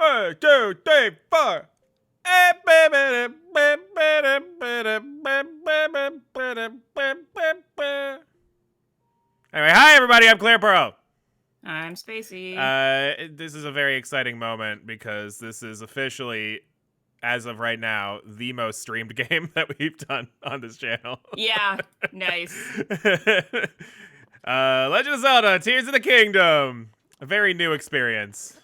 1, 2, 3, 4. Anyway, hi everybody, I'm ClearPearl. I'm Spacey. This is a very exciting moment because this is officially, as of right now, the most streamed game that we've done on this channel. Yeah, nice. Legend of Zelda, Tears of the Kingdom. A very new experience.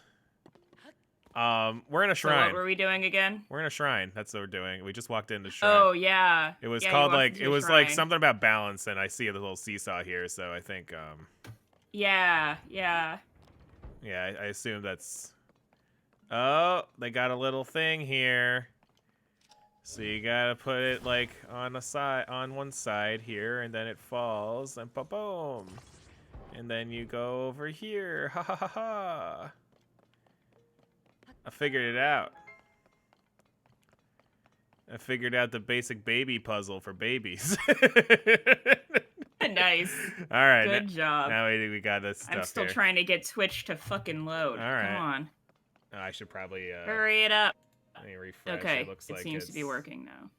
We're in a shrine. So what were we doing again? We're in a shrine. That's what we're doing. We just walked into shrine. Oh, yeah. It was yeah, called like shrine. something about balance, and I see a little seesaw here, so I think Yeah. Yeah, I assume that's. Oh, they got a little thing here. So you gotta put it like on one side here, and then it falls, and boom. And then you go over here. Ha ha ha ha. I figured it out. I figured out the basic baby puzzle for babies. Nice. All right. Good job. Now we got this stuff. I'm still here. trying to get Twitch to fucking load. All right. Come on. Oh, I should probably hurry it up. Let me refresh. Okay. It looks like seems to be working now.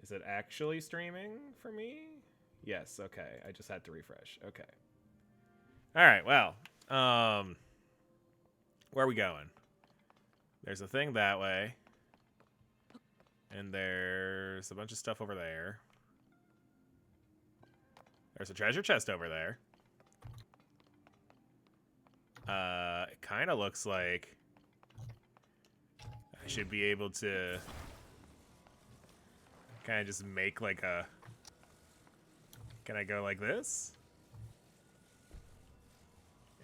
Is it actually streaming for me? Yes. Okay. I just had to refresh. Okay. All right. Well, where are we going? There's a thing that way. And there's a bunch of stuff over there. There's a treasure chest over there. It kind of looks like I should be able to kind of just make like a... Can I go like this?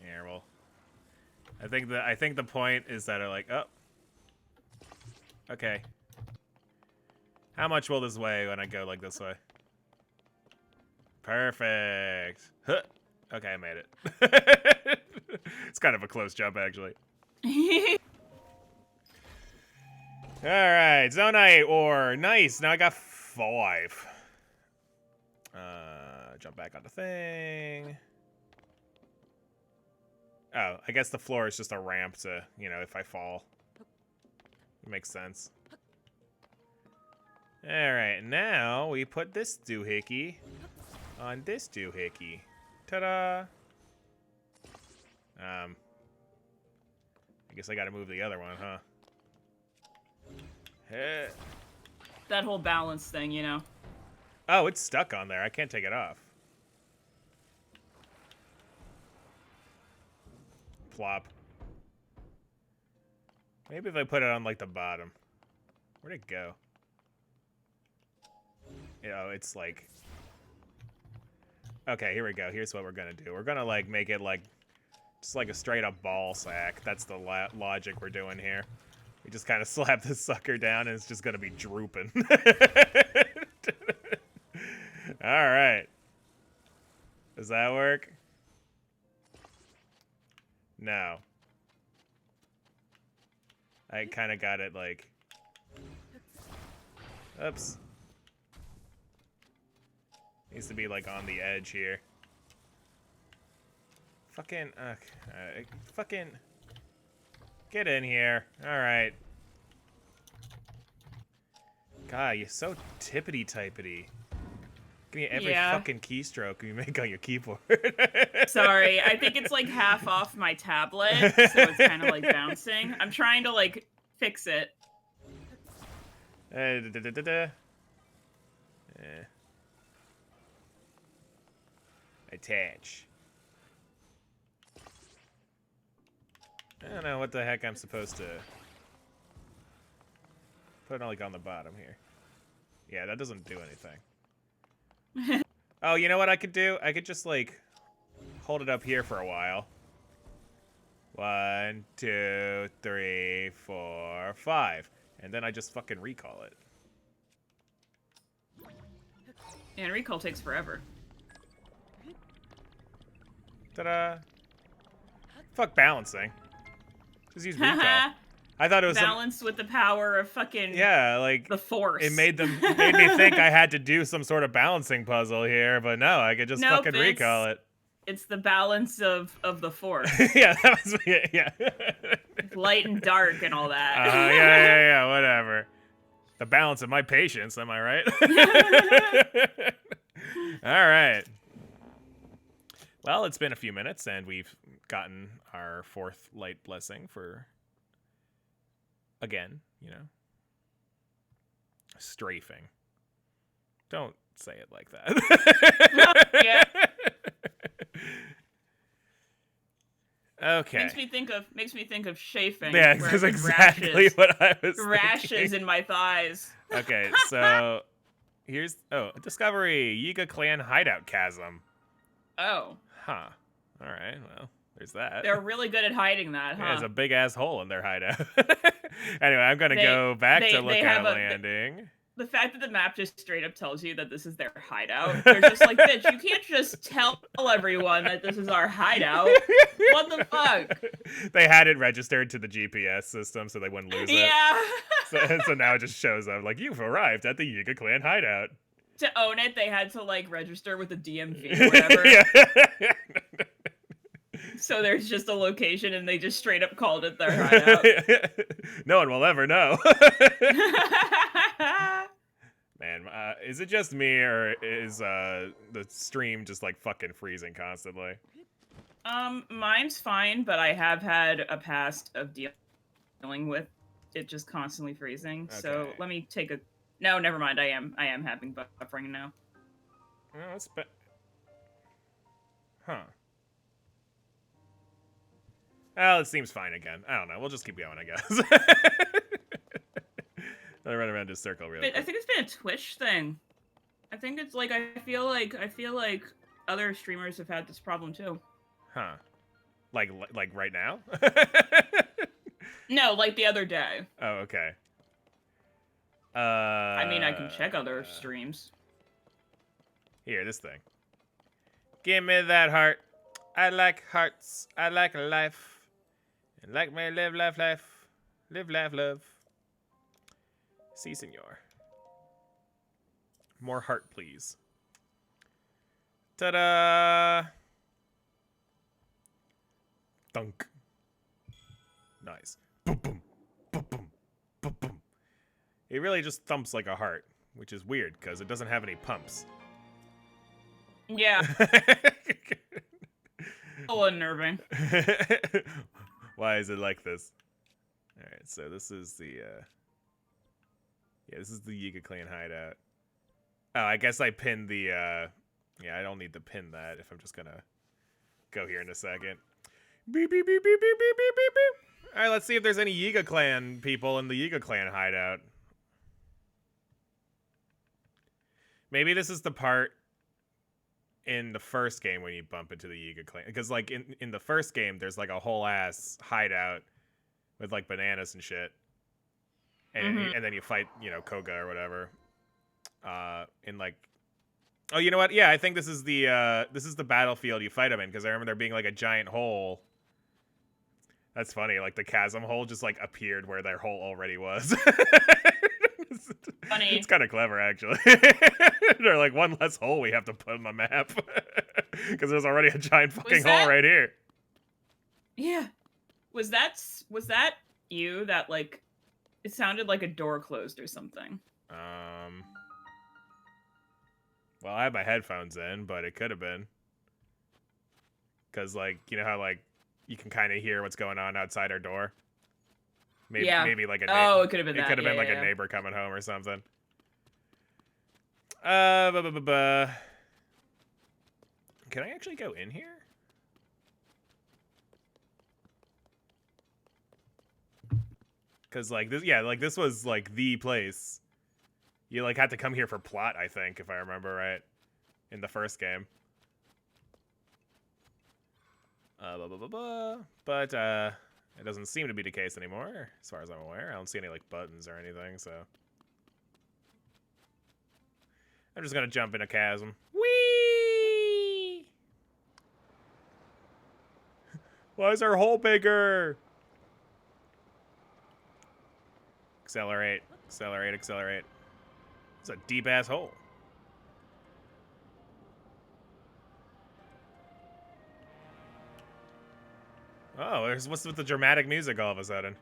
Yeah, well, I think the point is that like, oh, okay. How much will this weigh when I go like this way? Perfect. Huh. Okay, I made it. It's kind of a close jump, actually. All right, Zonite ore. Nice. Now I got 5. Jump back on the thing. Oh, I guess the floor is just a ramp to, if I fall. It makes sense. Alright, now we put this doohickey on this doohickey. Ta-da! I guess I gotta move the other one, huh? That whole balance thing, Oh, it's stuck on there. I can't take it off. Plop. Maybe if I put it on, like, the bottom. Where'd it go? It's like... Okay, here we go. Here's what we're gonna do. We're gonna, like, make it, like, just like a straight-up ball sack. That's the logic we're doing here. We just kind of slap this sucker down, and it's just gonna be drooping. Alright. Does that work? No. I kind of got it, like... Oops. Needs to be, like, on the edge here. Fucking... fucking... Get in here. Alright. God, you're so tippity-typity. Give me every fucking keystroke you make on your keyboard. Sorry, I think it's, like, half off my tablet, so it's kind of, like, bouncing. I'm trying to, like, fix it. Attach. I don't know what the heck I'm supposed to put it like on the bottom here. Yeah, that doesn't do anything. Oh, you know what I could do? I could just like hold it up here for a while. 1, 2, 3, 4, 5. And then I just fucking recall it. And recall takes forever. Ta-da! Fuck balancing. Just use recall. I thought it was balanced with the power of fucking like the Force. It made me think I had to do some sort of balancing puzzle here, but no, I could just fucking recall it. It's the balance of the Force. Yeah, that was it. Yeah. light and dark and all that. Yeah, whatever. The balance of my patience, am I right? All right. Well, it's been a few minutes, and we've gotten our 4th light blessing for, again, you know, strafing. Don't say it like that. Yeah. Okay. Makes me think of chafing. Yeah, that's exactly what I was rashes thinking. in my thighs. Okay, so here's discovery, Yiga clan hideout chasm. Oh. Huh. All right. Well, there's that. They're really good at hiding that, huh? Yeah, there's a big ass hole in their hideout. Anyway, I'm gonna go back to look at landing. The fact that the map just straight up tells you that this is their hideout, they're just like, bitch, you can't just tell everyone that this is our hideout. What the fuck? They had it registered to the GPS system so they wouldn't lose it. Yeah. So now it just shows up like, you've arrived at the Yiga clan hideout. To own it, they had to like register with the DMV or whatever. Yeah. So there's just a location and they just straight up called it their hideout. No one will ever know. Man, is it just me or is the stream just like fucking freezing constantly? Mine's fine, but I have had a past of dealing with it just constantly freezing. Okay. So let me take a... No, never mind. I am having buffering now. Oh, that's huh. Well, it seems fine again. I don't know. We'll just keep going, I guess. I run around this circle really quick. I think it's been a Twitch thing. I think it's like I feel like other streamers have had this problem too. Huh. Like right now? No, like the other day. Oh, okay. I mean, I can check other streams. Here, this thing. Give me that heart. I like hearts. I like life. And like me live, life, life. Live, laugh, love. Si, senor. More heart, please. Ta-da! Dunk. Nice. Boom, boom, boom, boom, boom, boom. It really just thumps like a heart, which is weird because it doesn't have any pumps. Yeah. A little unnerving. Why is it like this? All right, so this is the this is the Yiga clan hideout. Oh, I guess I pinned the yeah, I don't need to pin that if I'm just gonna go here in a second. Beep beep beep beep beep beep beep beep beep. All right, let's see if there's any Yiga clan people in the Yiga clan hideout. Maybe this is the part in the first game when you bump into the Yiga clan, because like in the first game there's like a whole ass hideout with like bananas and shit, and and then you fight, you know, Koga or whatever. In like, oh, you know what? Yeah, I think this is the battlefield you fight them in, because I remember there being like a giant hole. That's funny. Like the chasm hole just like appeared where their hole already was. Funny. It's kind of clever, actually. They're like, one less hole we have to put on the map. Because there's already a giant fucking hole right here. Yeah. Was that you that, like, it sounded like a door closed or something? Well, I have my headphones in, but it could have been. Because, like, you know how, like, you can kind of hear what's going on outside our door? Maybe, yeah. Maybe like a it could have been It could have been like a neighbor coming home or something. Can I actually go in here? Because like this, yeah, like this was like the place. You like had to come here for plot, I think, if I remember right, in the first game. But it doesn't seem to be the case anymore, as far as I'm aware. I don't see any like buttons or anything, so I'm just gonna jump in a chasm. Whee! Why is our hole bigger? Accelerate, accelerate, accelerate. It's a deep ass hole. Oh, Oh, what's with the dramatic music all of a sudden?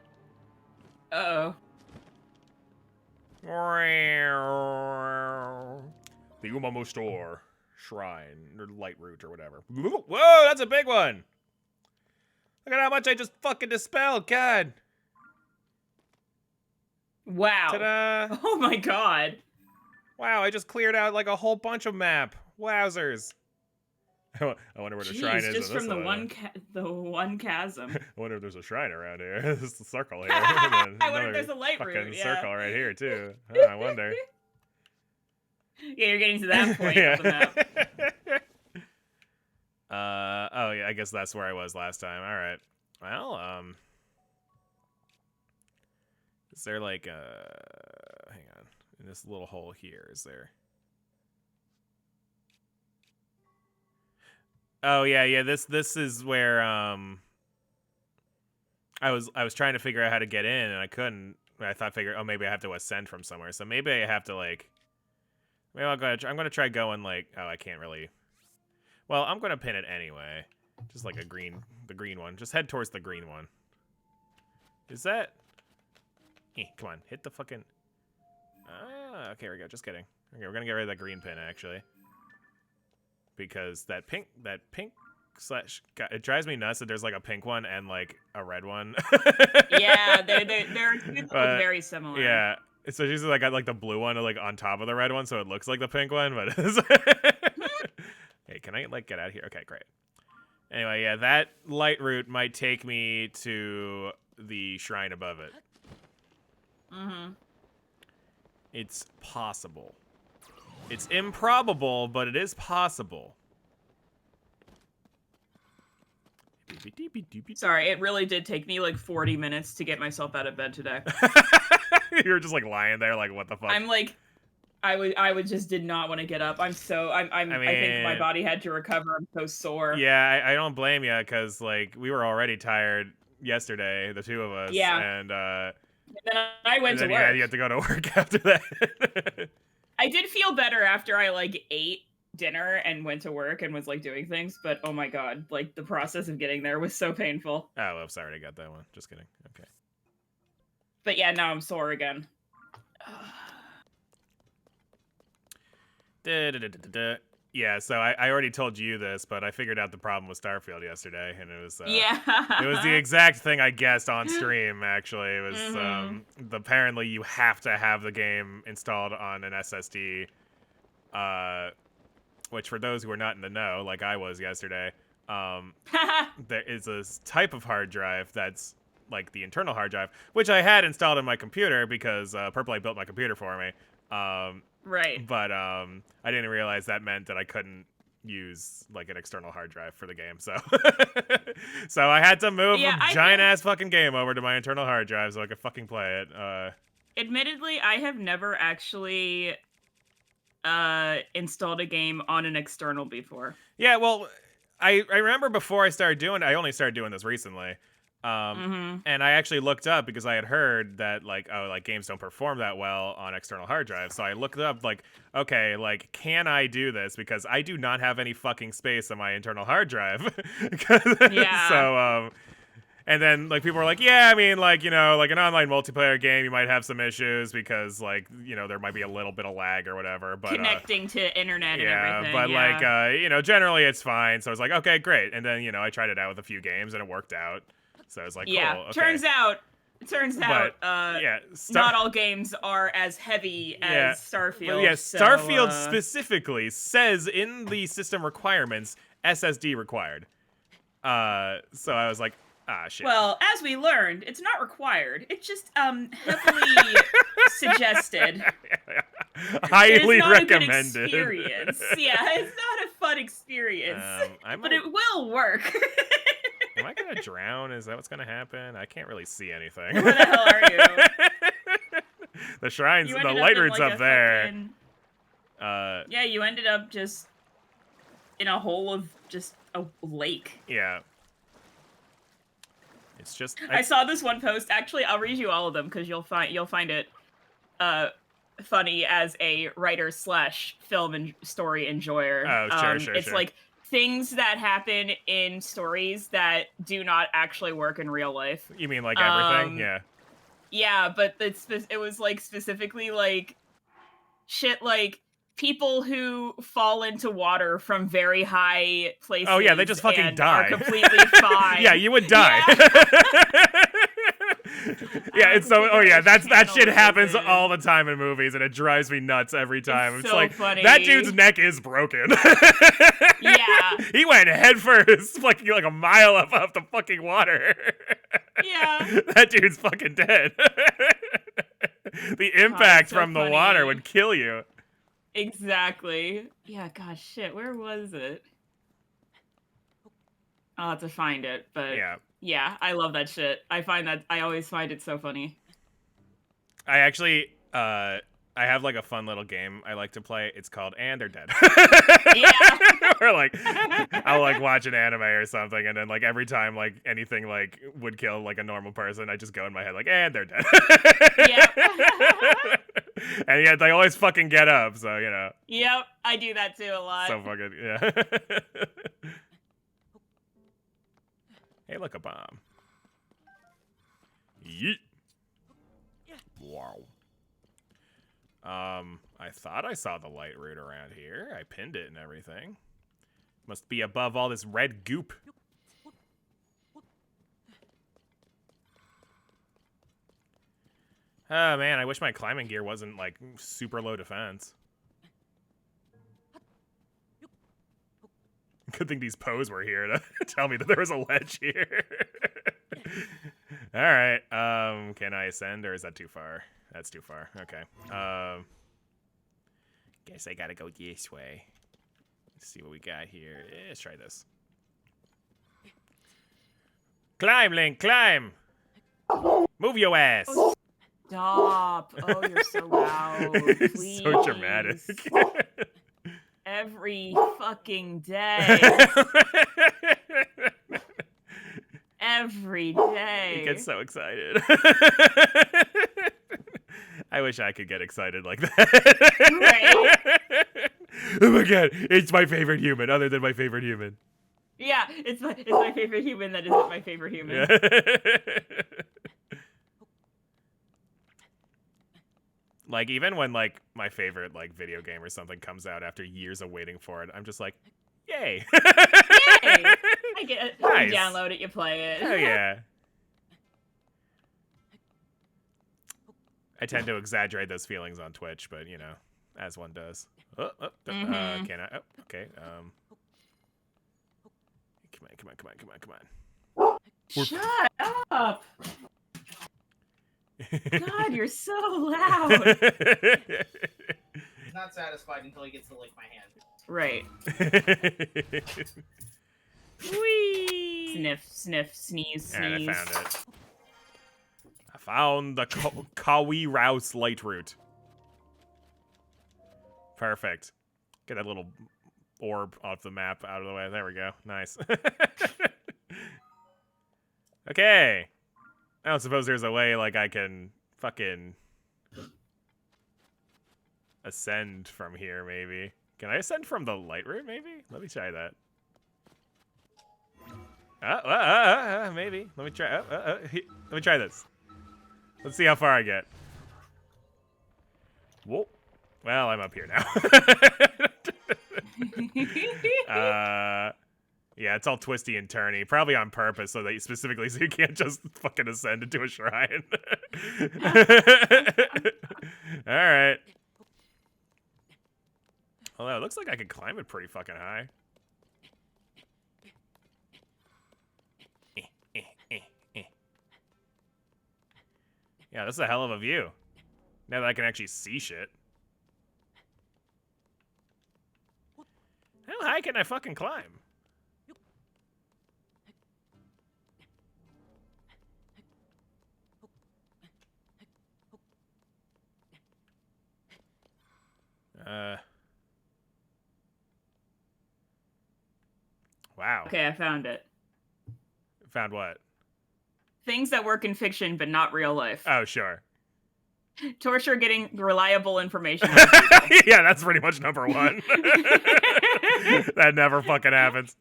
Uh-oh. The Umamo Store Shrine, or Light Root, or whatever. Whoa, that's a big one! Look at how much I just fucking dispelled, God! Wow. Ta-da! Oh my god. Wow, I just cleared out like a whole bunch of map. Wowzers. I wonder where the shrine is. Just in this from the one chasm. I wonder if there's a shrine around here. This is the circle here. I wonder if there's a light fucking route. circle Yeah. right here too. Oh, I wonder. Yeah, you're getting to that point of the map. Oh yeah, I guess that's where I was last time. All right. Well, is there like hang on, in this little hole here, is there? Oh yeah, this is where I was trying to figure out how to get in and I couldn't. Oh, maybe I have to ascend from somewhere. So maybe I have to like, maybe I'm gonna try going like, oh, I can't really. Well, I'm gonna pin it anyway. Just like the green one. Just head towards the green one. Is that? Come on, hit the fucking. Ah, okay, here we go. Just kidding. Okay, we're gonna get rid of that green pin actually. Because that pink slash, it drives me nuts that there's like a pink one and like a red one. Yeah, they're very similar. Yeah, so she's like got like the blue one like on top of the red one, so it looks like the pink one, but it's hey, can I like get out of here? Okay, great. Anyway, yeah, that light route might take me to the shrine above it. Mm-hmm. It's possible. It's improbable, but it is possible. Sorry, it really did take me like 40 minutes to get myself out of bed today. You were just like lying there, like what the fuck? I'm like, I would just did not want to get up. I think my body had to recover. I'm so sore. Yeah, I don't blame you because like we were already tired yesterday, the two of us. Yeah. And then I went to work. You had to go to work after that. I did feel better after I like ate dinner and went to work and was like doing things, but oh my god, like the process of getting there was so painful. Oh, well, sorry I got that one. Just kidding. Okay. But yeah, now I'm sore again. Yeah, so I already told you this, but I figured out the problem with Starfield yesterday, and it was yeah, it was the exact thing I guessed on stream. Actually, it was apparently you have to have the game installed on an SSD, which for those who are not in the know, like I was yesterday, there is a type of hard drive that's like the internal hard drive, which I had installed on my computer because Purple built my computer for me. Right. But I didn't realize that meant that I couldn't use like an external hard drive for the game. So so I had to move a giant ass fucking game over to my internal hard drive so I could fucking play it. Admittedly, I have never actually installed a game on an external before. Yeah, well, I remember before I started doing it, I only started doing this recently. And I actually looked up because I had heard that like, oh, like games don't perform that well on external hard drives. So I looked up like, okay, like, can I do this? Because I do not have any fucking space on my internal hard drive. Yeah. So, and then like people were like, yeah, I mean, like, you know, like an online multiplayer game, you might have some issues because like, you know, there might be a little bit of lag or whatever. But connecting to internet and everything. But like, you know, generally it's fine. So I was like, okay, great. And then, you know, I tried it out with a few games and it worked out. So I was like, yeah, cool, okay. Turns out, not all games are as heavy as Starfield. Well, yeah, Starfield specifically says in the system requirements, SSD required. So I was like, ah, shit. Well, as we learned, it's not required. It's just heavily suggested. Highly recommended. A good experience. Yeah, it's not a fun experience, but it will work. Am I gonna drown? Is that what's gonna happen? I can't really see anything. Where the hell are you? The shrine's, the light root's up there. Fucking... yeah, you ended up just in a hole of just a lake. Yeah. It's just. I saw this one post. Actually, I'll read you all of them because you'll find it funny as a writer / film and story enjoyer. Oh, sure. It's like things that happen in stories that do not actually work in real life. You mean like everything? Yeah. Yeah, but it was like specifically like shit like people who fall into water from very high places. Oh yeah, they just fucking and die. Are completely fine. Yeah, you would die. Yeah, it's so. Oh yeah, that shit happens all the time in movies, and it drives me nuts every time. It's so like funny. that dude's neck is broken. Yeah, he went head first, fucking like a mile up off the fucking water. Yeah, that dude's fucking dead. The impact so from the water would kill you. Exactly. Yeah. Gosh, shit. Where was it? I'll have to find it, but yeah, I love that shit. I always find it so funny. I actually, I have like a fun little game I like to play. It's called And They're Dead. Yeah. Or like, I'll like watch an anime or something, and then like every time like anything like would kill like a normal person, I just go in my head like, and they're dead. Yeah. And yet they always fucking get up, so you know. Yep, I do that too a lot. So fucking yeah. Hey, look, a bomb. Yeet. Wow. I thought I saw the light route around here. I pinned it and everything. Must be above all this red goop. Oh man, I wish my climbing gear wasn't like super low defense. Good thing these Poes were here to tell me that there was a ledge here. Alright, can I ascend or is that too far? That's too far, okay. Guess I gotta go this way. Let's see what we got here. Let's try this. Climb, Link, climb! Move your ass! Stop! Oh, you're so loud. Please. So dramatic. Every fucking day. Every day. You get so excited. I wish I could get excited like that. Right? Oh my god, it's my favorite human, other than my favorite human. Yeah, it's my favorite human that isn't my favorite human. Yeah. Like, even when, like, my favorite, like, video game or something comes out after years of waiting for it, I'm just like, yay! Yay! I get it. Nice. You download it, you play it. Oh, yeah. I tend to exaggerate those feelings on Twitch, but, you know, as one does. Can I? Oh, okay. Come on. Shut up! God, you're so loud. He's not satisfied until he gets to lick my hand. Right. Whee! Sniff, sniff, sneeze, sneeze. And I found it. I found the Kawi Rouse light route. Perfect. Get that little orb off the map out of the way. There we go. Nice. Okay. I don't suppose there's a way, like, I can fucking ascend from here, maybe. Can I ascend from the light route, maybe? Let me try that. Maybe. Let me try. Let me try this. Let's see how far I get. Whoa. Well, I'm up here now. Yeah, it's all twisty and turny, probably on purpose, so that you specifically so you can't just fucking ascend into a shrine. All right. Although it looks like I could climb it pretty fucking high. Yeah, this is a hell of a view. Now that I can actually see shit. How high can I fucking climb? Wow. Okay, I found it. Found what? Things that work in fiction but not real life. Oh, sure. Torture getting reliable information. Yeah, that's pretty much number one. That never fucking happens.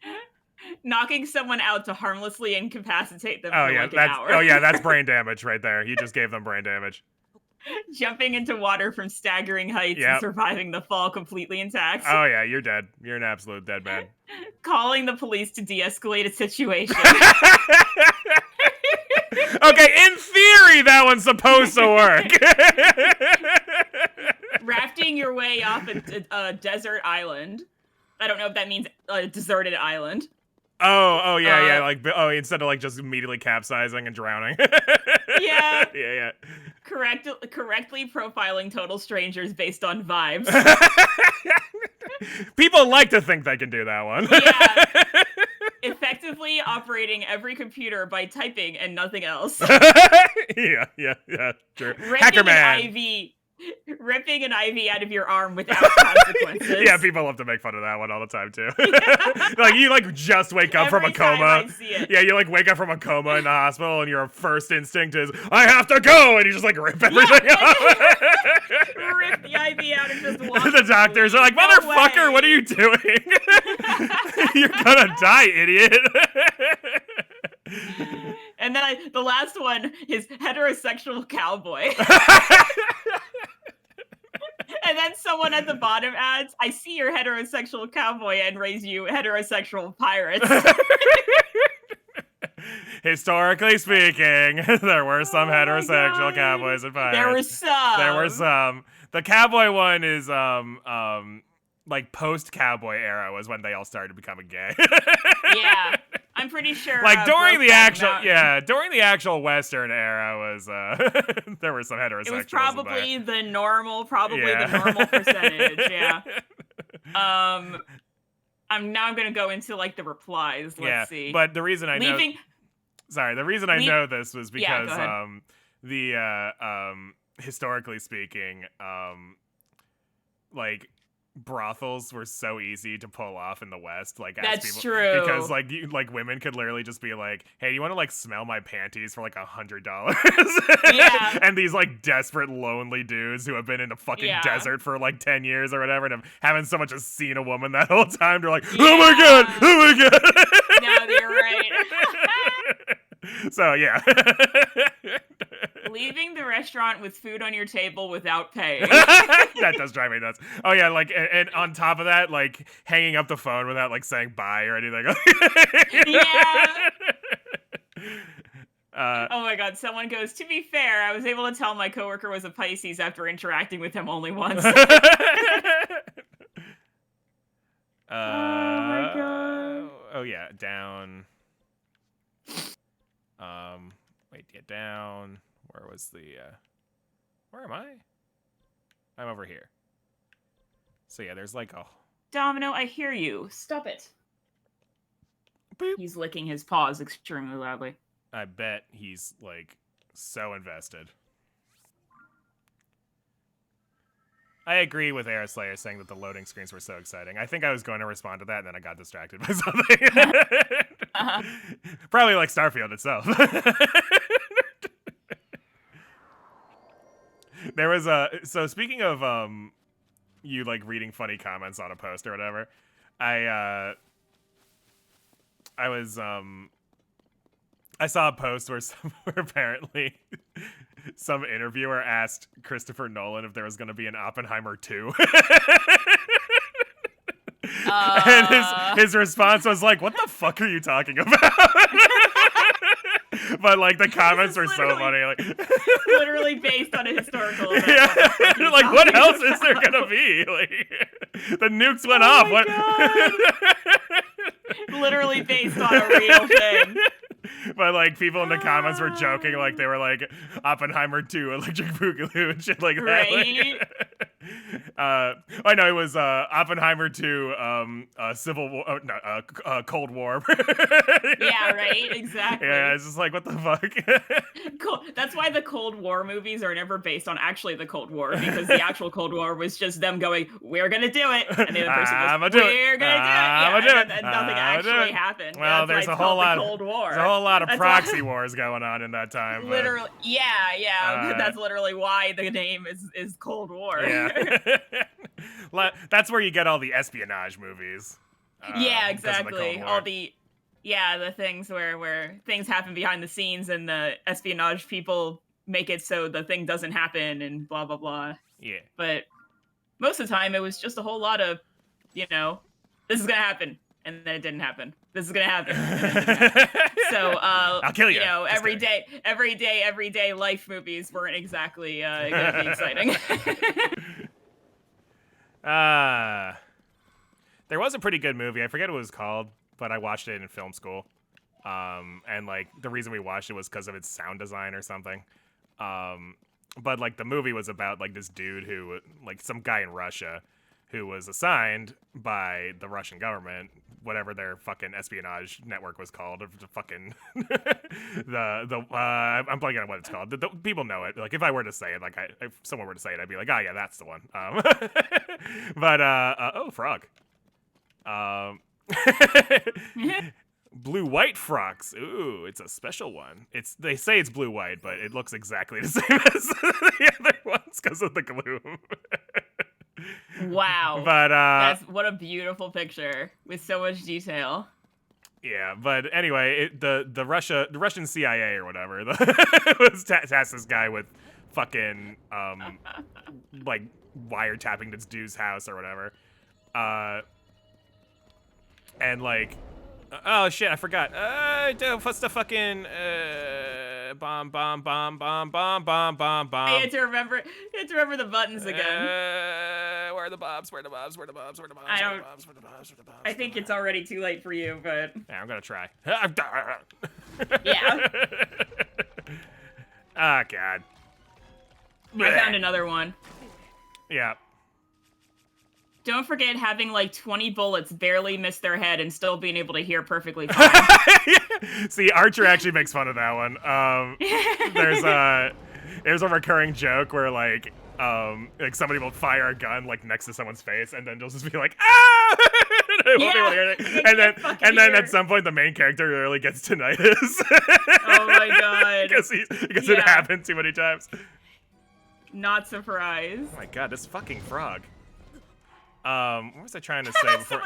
Knocking someone out to harmlessly incapacitate them Oh for yeah, like an hour. oh yeah, that's brain damage right there. You just gave them brain damage. Jumping into water from staggering heights and surviving the fall completely intact. Oh yeah, you're dead. You're an absolute dead man. Calling the police to de-escalate a situation. Okay, in theory, that one's supposed to work. Rafting your way off a desert island. I don't know if that means a deserted island. Oh, yeah, like, instead of, like, just immediately capsizing and drowning. Yeah. Yeah. Correctly profiling total strangers based on vibes. People like to think they can do that one. Yeah. Effectively operating every computer by typing and nothing else. Yeah, true. Hacker man. Ripping an IV out of your arm without consequences. Yeah, people love to make fun of that one all the time too. Like you just wake up from a coma. I see it. Yeah, you wake up from a coma in the hospital and your first instinct is I have to go, and you just rip everything up. Rip the IV out and just walk. The doctors are like, motherfucker, what are you doing? You're gonna die, idiot. And then the last one is heterosexual cowboy. And then someone at the bottom adds, I see your heterosexual cowboy and raise you heterosexual pirates. Historically speaking, there were some heterosexual cowboys and pirates. There were some. The cowboy one is like post-cowboy era was when they all started becoming gay. Yeah. I'm pretty sure during the actual Western era was there were some heterosexuals. It was probably the normal percentage, yeah. I'm gonna go into the replies. Let's see. But the reason I know this was because historically speaking, brothels were so easy to pull off in the West. That's true. Because women could literally just be like, "Hey, you want to smell my panties for $100?" Yeah. And these desperate, lonely dudes who have been in a fucking desert for 10 years or whatever, and haven't so much as seen a woman that whole time. They're like, "Oh my god, oh my god." No, you're right. So yeah. Leaving the restaurant with food on your table without paying. That does drive me nuts. Oh yeah, and on top of that, hanging up the phone without saying bye or anything. Yeah. Oh my god, someone goes, to be fair, I was able to tell my coworker was a Pisces after interacting with him only once. Oh my god. Oh yeah, down. Wait, get down. Where was the, where am I? I'm over here. So yeah, there's a... Domino, I hear you. Stop it. Boop. He's licking his paws extremely loudly. I bet he's, so invested. I agree with Aeroslayer saying that the loading screens were so exciting. I think I was going to respond to that, and then I got distracted by something. Probably like Starfield itself. There was so speaking of you reading funny comments on a post or whatever, I saw a post where apparently some interviewer asked Christopher Nolan if there was going to be an Oppenheimer 2. And his response was what the fuck are you talking about? But the comments were so funny. Literally based on a historical event. Yeah. What else is there gonna be? The nukes went off. What? Literally based on a real thing. But people in the comments were joking, they were Oppenheimer 2, Electric Boogaloo and shit like that. Right. I know it was Oppenheimer 2, Civil War, Cold War. Yeah, right, exactly. Yeah, it's just what the fuck? Cool. That's why the Cold War movies are never based on actually the Cold War, because the actual Cold War was just them going, we're gonna do it, and the other person goes, we're gonna do it, and nothing actually happened. Well, there's a whole lot. Cold War. There's a whole lot of proxy wars going on in that time. But, literally, yeah. That's literally why the name is Cold War. Yeah. That's where you get all the espionage movies. Yeah, because of the exactly. Cold War. All the things where things happen behind the scenes and the espionage people make it so the thing doesn't happen and blah blah blah. Yeah. But most of the time it was just a whole lot of, this is gonna happen, and then it didn't happen. This is gonna happen. And then it didn't happen. So I'll kill you. every day life movies weren't exactly gonna be exciting. There was a pretty good movie. I forget what it was called, but I watched it in film school. And like the reason we watched it was because of its sound design or something. But like the movie was about like this dude who, like some guy in Russia, who was assigned by the Russian government, whatever their fucking espionage network was called, the fucking I'm blanking on what it's called. The people know it. Like if I were to say it, like if someone were to say it, I'd be like, oh yeah, that's the one. But oh, frog. Blue-white frogs. Ooh, it's a special one. They say it's blue-white, but it looks exactly the same as the other ones because of the gloom. Wow. But what a beautiful picture with so much detail. Yeah, but anyway, the Russian CIA or whatever was tasked this guy with fucking like wiretapping this dude's house or whatever, and like. Oh shit! I forgot. What's the fucking bomb? I had to remember the buttons again. Where are the bombs? Where are the bombs? I think it's already too late for you, but yeah, I'm gonna try. Yeah. Oh god. I found another one. Yeah. Don't forget having like 20 bullets barely miss their head and still being able to hear perfectly fine. See, Archer actually makes fun of that one. There's a recurring joke where like somebody will fire a gun like next to someone's face, and then they'll just be like, ah! and then at some point the main character really gets tinnitus. Oh my god! because it happened too many times. Not surprised. Oh my god, this fucking frog. What was I trying to say before?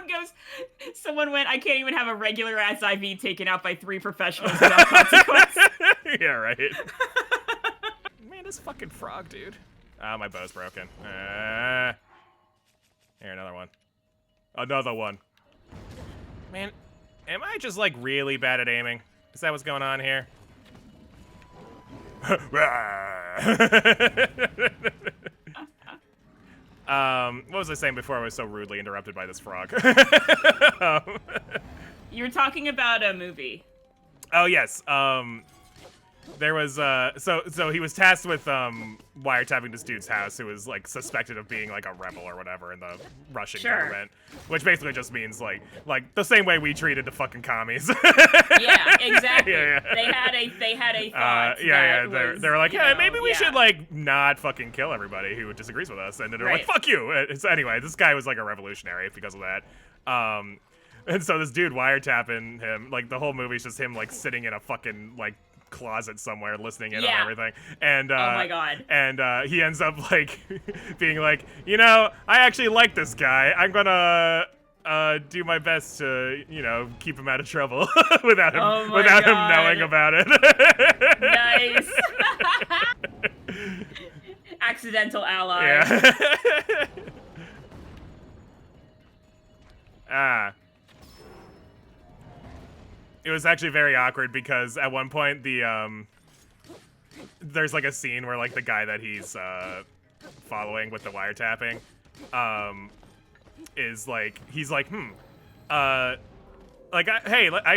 Someone went, I can't even have a regular ass IV taken out by 3 professionals without consequence. Yeah, right. Man, this fucking frog, dude. Ah, my bow's broken. Here, another one. Another one. Man, am I just like really bad at aiming? Is that what's going on here? What was I saying before I was so rudely interrupted by this frog? You were talking about a movie. Oh, yes. There was, so he was tasked with, wiretapping this dude's house who was, like, suspected of being, like, a rebel or whatever in the Russian government. Which basically just means, like the same way we treated the fucking commies. Yeah, exactly. Yeah. They had a thought. They were like, hey, maybe we should, like, not fucking kill everybody who disagrees with us. And then they're like, fuck you. So anyway, this guy was, like, a revolutionary because of that. And so this dude wiretapping him, like, the whole movie's just him, like, sitting in a fucking, like, closet somewhere listening in on everything. And oh my god. And he ends up like being like, I actually like this guy. I'm gonna do my best to, keep him out of trouble without him knowing about it. Nice. Accidental ally. Yeah. It was actually very awkward because at one point there's like a scene where like the guy that he's following with the wiretapping is like, he's like, hey, I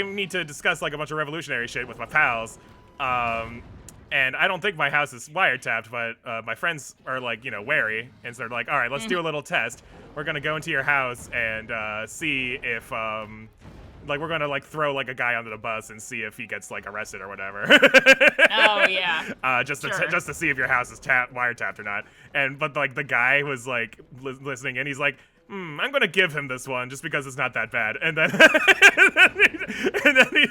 need to discuss like a bunch of revolutionary shit with my pals, and I don't think my house is wiretapped, but my friends are like, wary, and so they're like, all right, let's do a little test. We're gonna go into your house and see if like we're gonna like throw like a guy under the bus and see if he gets like arrested or whatever. Oh yeah. Just to see if your house is wiretapped or not. But like the guy was like listening and he's like, I'm gonna give him this one just because it's not that bad. And then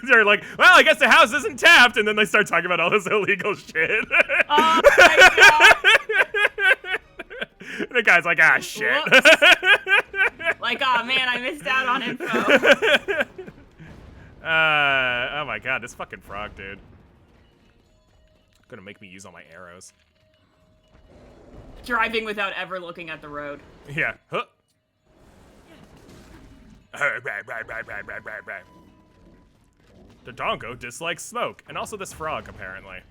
they're like, well, I guess the house isn't tapped. And then they start talking about all this illegal shit. Oh my god. And guy's like, ah, shit. Like, oh man, I missed out on info. Oh my god, this fucking frog, dude. Gonna make me use all my arrows. Driving without ever looking at the road. Yeah. Huh. The Dongo dislikes smoke, and also this frog, apparently.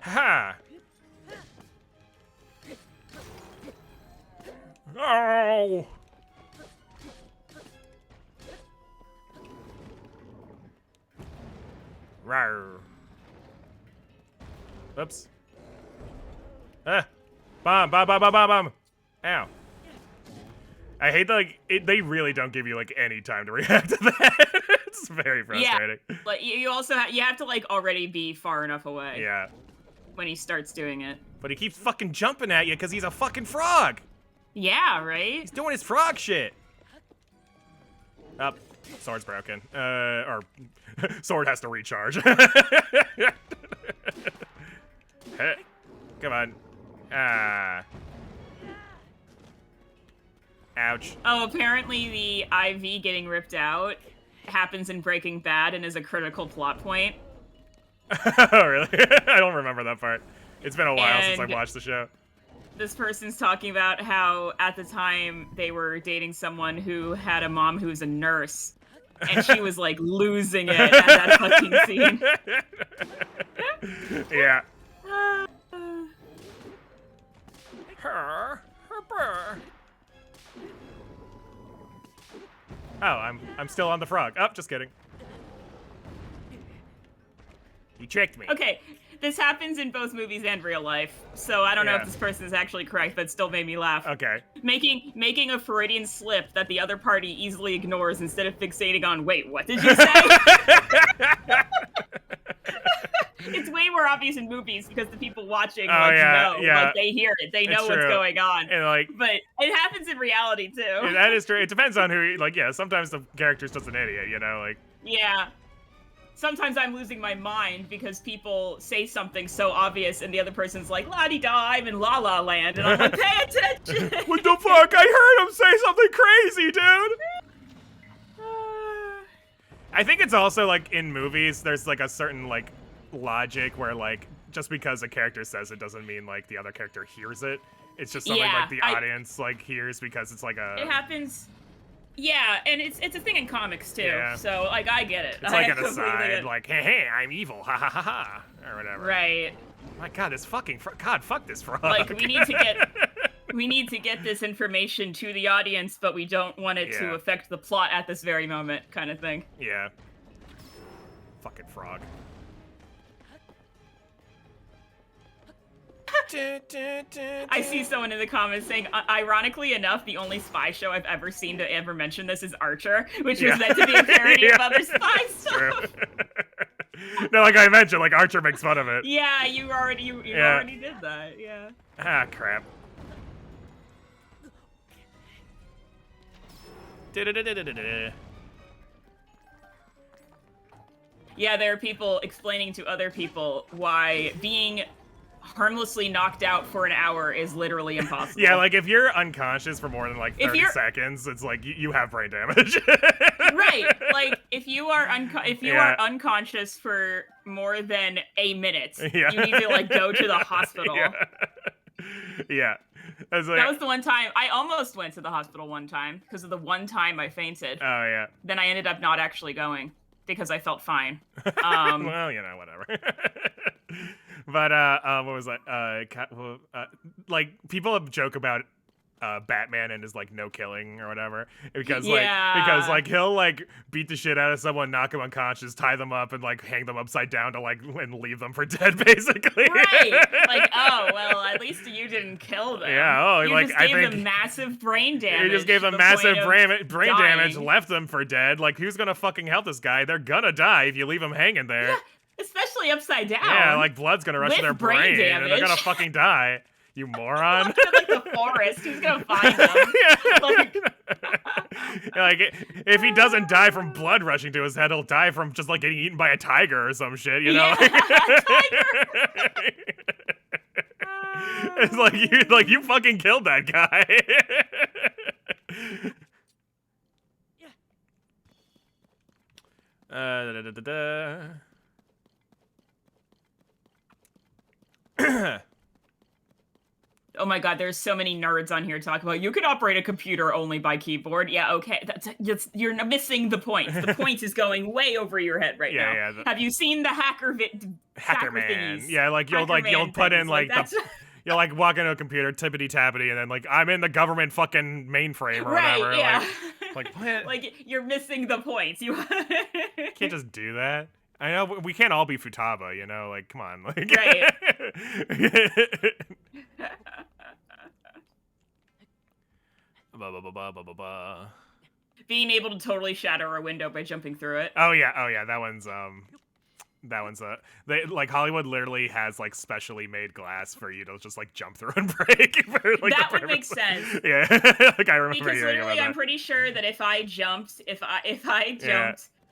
Ha! Oh! Rawr. Oops. Ah! Bomb! Bomb! Bomb! Bomb! Bomb! Bomb! Ow. I hate that, like, they really don't give you, like, any time to react to that. It's very frustrating. Yeah, but you also you have to, like, already be far enough away. Yeah. When he starts doing it. But he keeps fucking jumping at you because he's a fucking frog. Yeah, right? He's doing his frog shit. Up. Sword's broken. Or sword has to recharge. Hey. Come on. Ah. Ouch. Oh, apparently the IV getting ripped out happens in Breaking Bad and is a critical plot point. Oh, really? I don't remember that part. It's been a while since I watched the show. This person's talking about how at the time they were dating someone who had a mom who was a nurse, and she was like losing it at that fucking scene. Yeah. Oh, I'm still on the frog. Oh, just kidding. You tricked me. Okay, this happens in both movies and real life, so I don't know if this person is actually correct, but it still made me laugh. Okay. Making a Freudian slip that the other party easily ignores instead of fixating on, wait, what did you say? It's way more obvious in movies because the people watching know. Like, they hear it. They know what's going on. And, like, but it happens in reality, too. Yeah, that is true. It depends on who, like, yeah, sometimes the character's just an idiot, you know? Like. Yeah. Sometimes I'm losing my mind because people say something so obvious and the other person's like, la-di-da, I'm in La La Land. And I'm like, pay attention! What the fuck? I heard him say something crazy, dude! I think it's also, like, in movies, there's, like, a certain, like, logic where, like, just because a character says it doesn't mean, like, the other character hears it. It's just something, like, the audience, like, hears because it's, like, a... It happens... Yeah, and it's a thing in comics, too. Yeah. So, like, I get it. It's like an aside, like, hey, I'm evil, ha ha ha ha, or whatever. Right. My god, this fucking God, fuck this frog. Like, we need to get this information to the audience, but we don't want it to affect the plot at this very moment, kind of thing. Yeah. Fucking frog. I see someone in the comments saying, ironically enough, the only spy show I've ever seen to ever mention this is Archer, which was meant to be a parody of other spy stuff. No, like I mentioned, like Archer makes fun of it. Yeah, you already did that. Yeah. Ah, crap. Yeah, there are people explaining to other people why being harmlessly knocked out for an hour is literally impossible. Yeah, like if you're unconscious for more than like 30 seconds, it's like you have brain damage. Right. Like if you are unconscious for more than a minute, you need to like go to the hospital. Yeah. Like, that was the one time I almost went to the hospital one time because of the one time I fainted. Oh yeah. Then I ended up not actually going because I felt fine. Well, you know, whatever. But what was that? Like people joke about Batman and his like no killing or whatever because like he'll like beat the shit out of someone, knock them unconscious, tie them up, and like hang them upside down to like and leave them for dead basically. Right. Like, oh well, at least you didn't kill them. Yeah. Oh, you like just I gave think them massive brain damage. You just gave them massive brain damage, left them for dead. Like who's gonna fucking help this guy? They're gonna die if you leave them hanging there. Yeah. Especially upside down. Yeah, like blood's gonna rush to their brain and they're gonna fucking die. You moron. Like the forest. Who's gonna find them? Like, if he doesn't die from blood rushing to his head, he'll die from just like getting eaten by a tiger or some shit, you know? Yeah, tiger. It's like you fucking killed that guy. Da, da, da, da. Oh my god, there's so many nerds on here talking about you can operate a computer only by keyboard. Yeah, okay, you're missing the point. The point is going way over your head right now. Yeah. Have you seen the hacker man? thingies? Yeah, you'll put in you'll like walk into a computer, tippity tappity, and then like I'm in the government fucking mainframe or whatever. Yeah. Like what? Like you're missing the points. You can't just do that. I know we can't all be Futaba, you know. Like, come on, like. Right. Being able to totally shatter a window by jumping through it. Oh yeah. That one's they like Hollywood literally has like specially made glass for you to just like jump through and break. For, like, that would make sense. Yeah, like I remember because hearing literally, about I'm that. pretty sure that if I jumped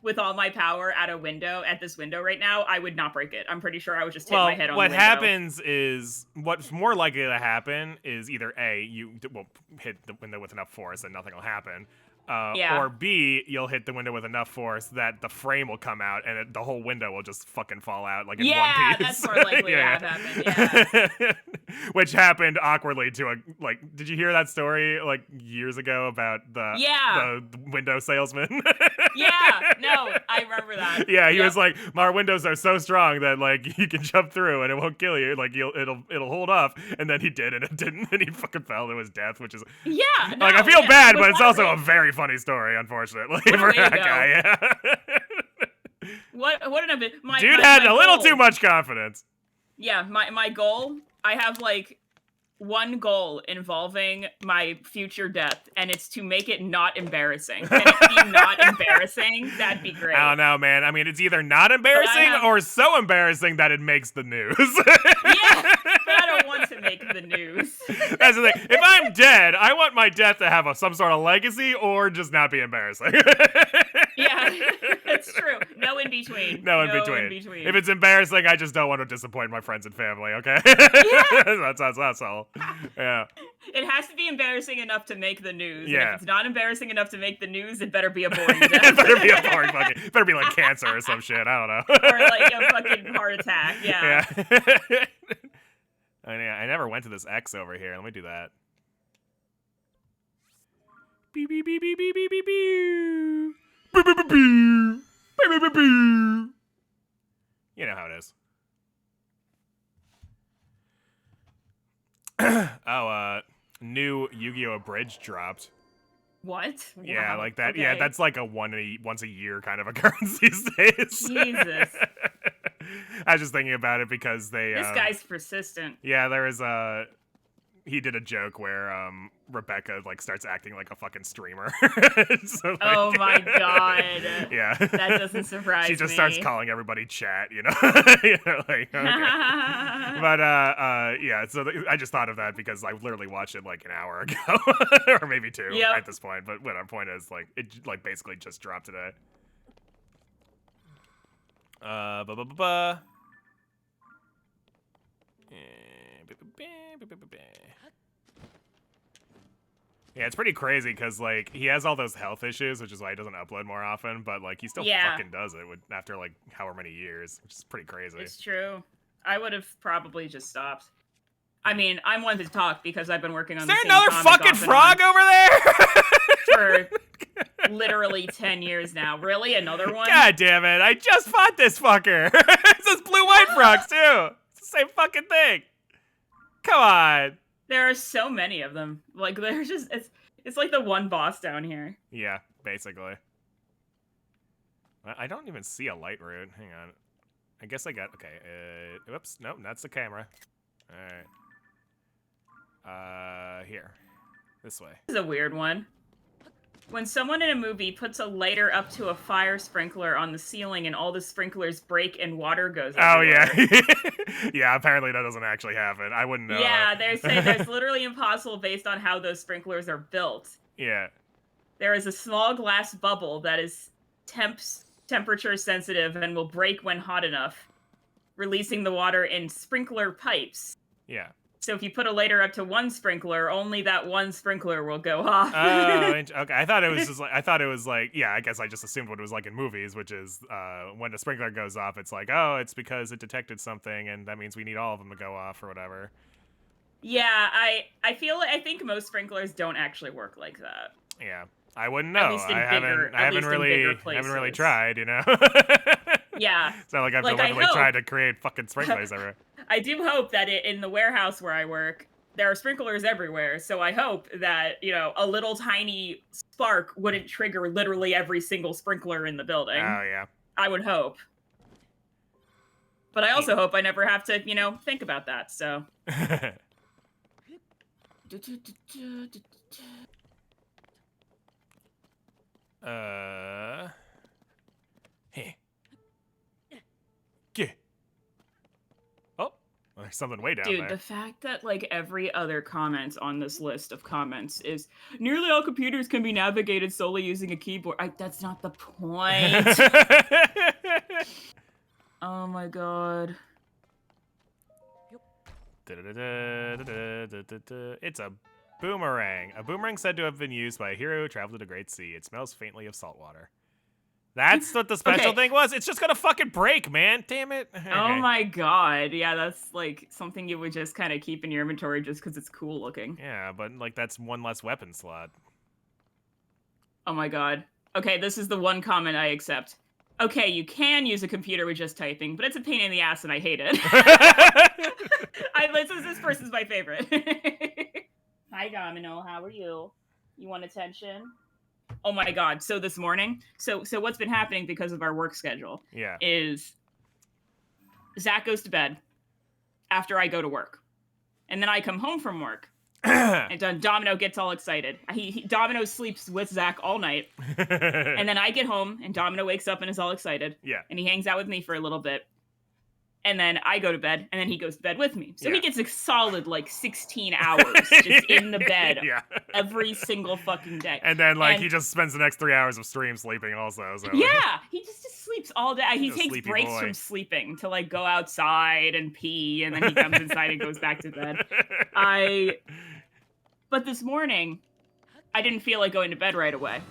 with all my power at this window right now, I would not break it. I'm pretty sure I would just hit my head on the window. What happens is, what's more likely to happen is either A, you will hit the window with enough force and nothing will happen, or B, you'll hit the window with enough force that the frame will come out and the whole window will just fucking fall out like in one piece. Yeah, that's more likely to have happened, yeah. Which happened awkwardly to a, like, did you hear that story, like, years ago about the window salesman? Yeah, no, I remember that. Yeah, he was like, our windows are so strong that, like, you can jump through and it won't kill you. Like, it'll hold off. And then he did, and it didn't, and he fucking fell to his death, which is... Yeah, no, like, I feel bad, but it's also a very funny story, unfortunately, for that guy, yeah. What an Dude had a little too much confidence. Yeah, my goal, I have, like, one goal involving my future death, and it's to make it not embarrassing. Can it be not embarrassing? That'd be great. I don't know, man. I mean, it's either not embarrassing or so embarrassing that it makes the news. Yeah, but I don't want to make the news. That's the thing. If I'm dead, I want my death to have some sort of legacy or just not be embarrassing. Yeah, that's true. No in between. No in between. If it's embarrassing, I just don't want to disappoint my friends and family, okay? Yeah. That's all. Yeah. It has to be embarrassing enough to make the news. Yeah. And if it's not embarrassing enough to make the news, it better be a boring death. It better be a boring fucking... better be like cancer or some shit. I don't know. Or like a fucking heart attack. Yeah. I never went to this X over here. Let me do that. Beep beep beep beep beep beep beep beep. Beep beep beep beep. Beep beep beep beep. You know how it is. New Yu-Gi-Oh! Abridged dropped. What? Yeah, wow. like that. Okay. Yeah, that's like a once a year kind of occurrence these days. Jesus. I was just thinking about it because This guy's persistent. Yeah, there is he did a joke where Rebecca like starts acting like a fucking streamer. So, like, oh my god. Yeah. That doesn't surprise me. She just starts calling everybody chat, you know. You know, like, okay. But yeah, so I just thought of that because I literally watched it like an hour ago or maybe two at this point, but what our point is, like, it like basically just dropped today. Yeah, it's pretty crazy because, like, he has all those health issues, which is why he doesn't upload more often, but, like, he still fucking does it after, like, however many years, which is pretty crazy. It's true. I would have probably just stopped. I mean, I'm one to talk because I've been working on the same comic. Is there another fucking frog over there? For literally 10 years now. Really? Another one? God damn it. I just fought this fucker. It's those blue-white frogs, too. It's the same fucking thing. Come on. There are so many of them. Like, they're just... It's like the one boss down here. Yeah, basically. I don't even see a light route. Hang on. I guess I got... Okay, whoops. Nope, that's the camera. Alright. Here. This way. This is a weird one. When someone in a movie puts a lighter up to a fire sprinkler on the ceiling and all the sprinklers break and water goes everywhere. Oh, yeah. Yeah, apparently that doesn't actually happen. I wouldn't know. Yeah, they're saying that's literally impossible based on how those sprinklers are built. Yeah. There is a small glass bubble that is temperature sensitive and will break when hot enough, releasing the water in sprinkler pipes. Yeah. So if you put a lighter up to one sprinkler, only that one sprinkler will go off. Oh, okay. I thought it was just like yeah. I guess I just assumed what it was like in movies, which is when the sprinkler goes off, it's like, oh, it's because it detected something, and that means we need all of them to go off or whatever. Yeah, I think most sprinklers don't actually work like that. Yeah, I wouldn't know. At least in I haven't really tried, you know. Yeah. It's not like I've deliberately tried to create fucking sprinklers everywhere. I do hope that in the warehouse where I work, there are sprinklers everywhere. So I hope that, a little tiny spark wouldn't trigger literally every single sprinkler in the building. Oh, yeah. I would hope. But I also hope I never have to, think about that, so. Hey. Get. Oh, there's something way down there. Dude, the fact that, every other comment on this list of comments is, nearly all computers can be navigated solely using a keyboard. That's not the point. Oh my god. It's a boomerang. A boomerang said to have been used by a hero who traveled to the Great Sea. It smells faintly of salt water. That's what the special thing was. It's just gonna fucking break, man. Damn it. Okay. Oh my god. Yeah, that's something you would just kind of keep in your inventory just because it's cool looking. Yeah, but that's one less weapon slot. Oh my god. Okay, this is the one comment I accept. Okay, you can use a computer with just typing, but it's a pain in the ass and I hate it. This person's my favorite. Hi, Domino. How are you? You want attention? Oh my god. So this morning, so what's been happening because of our work schedule is Zach goes to bed after I go to work. And then I come home from work. And Domino gets all excited. Domino sleeps with Zach all night. And then I get home and Domino wakes up and is all excited. Yeah. And he hangs out with me for a little bit. And then I go to bed, and then he goes to bed with me. So he gets a solid, 16 hours just in the bed every single fucking day. And then, he just spends the next 3 hours of stream sleeping also. So. Yeah, he just sleeps all day. He takes breaks from sleeping to, go outside and pee, and then he comes inside and goes back to bed. But this morning, I didn't feel like going to bed right away.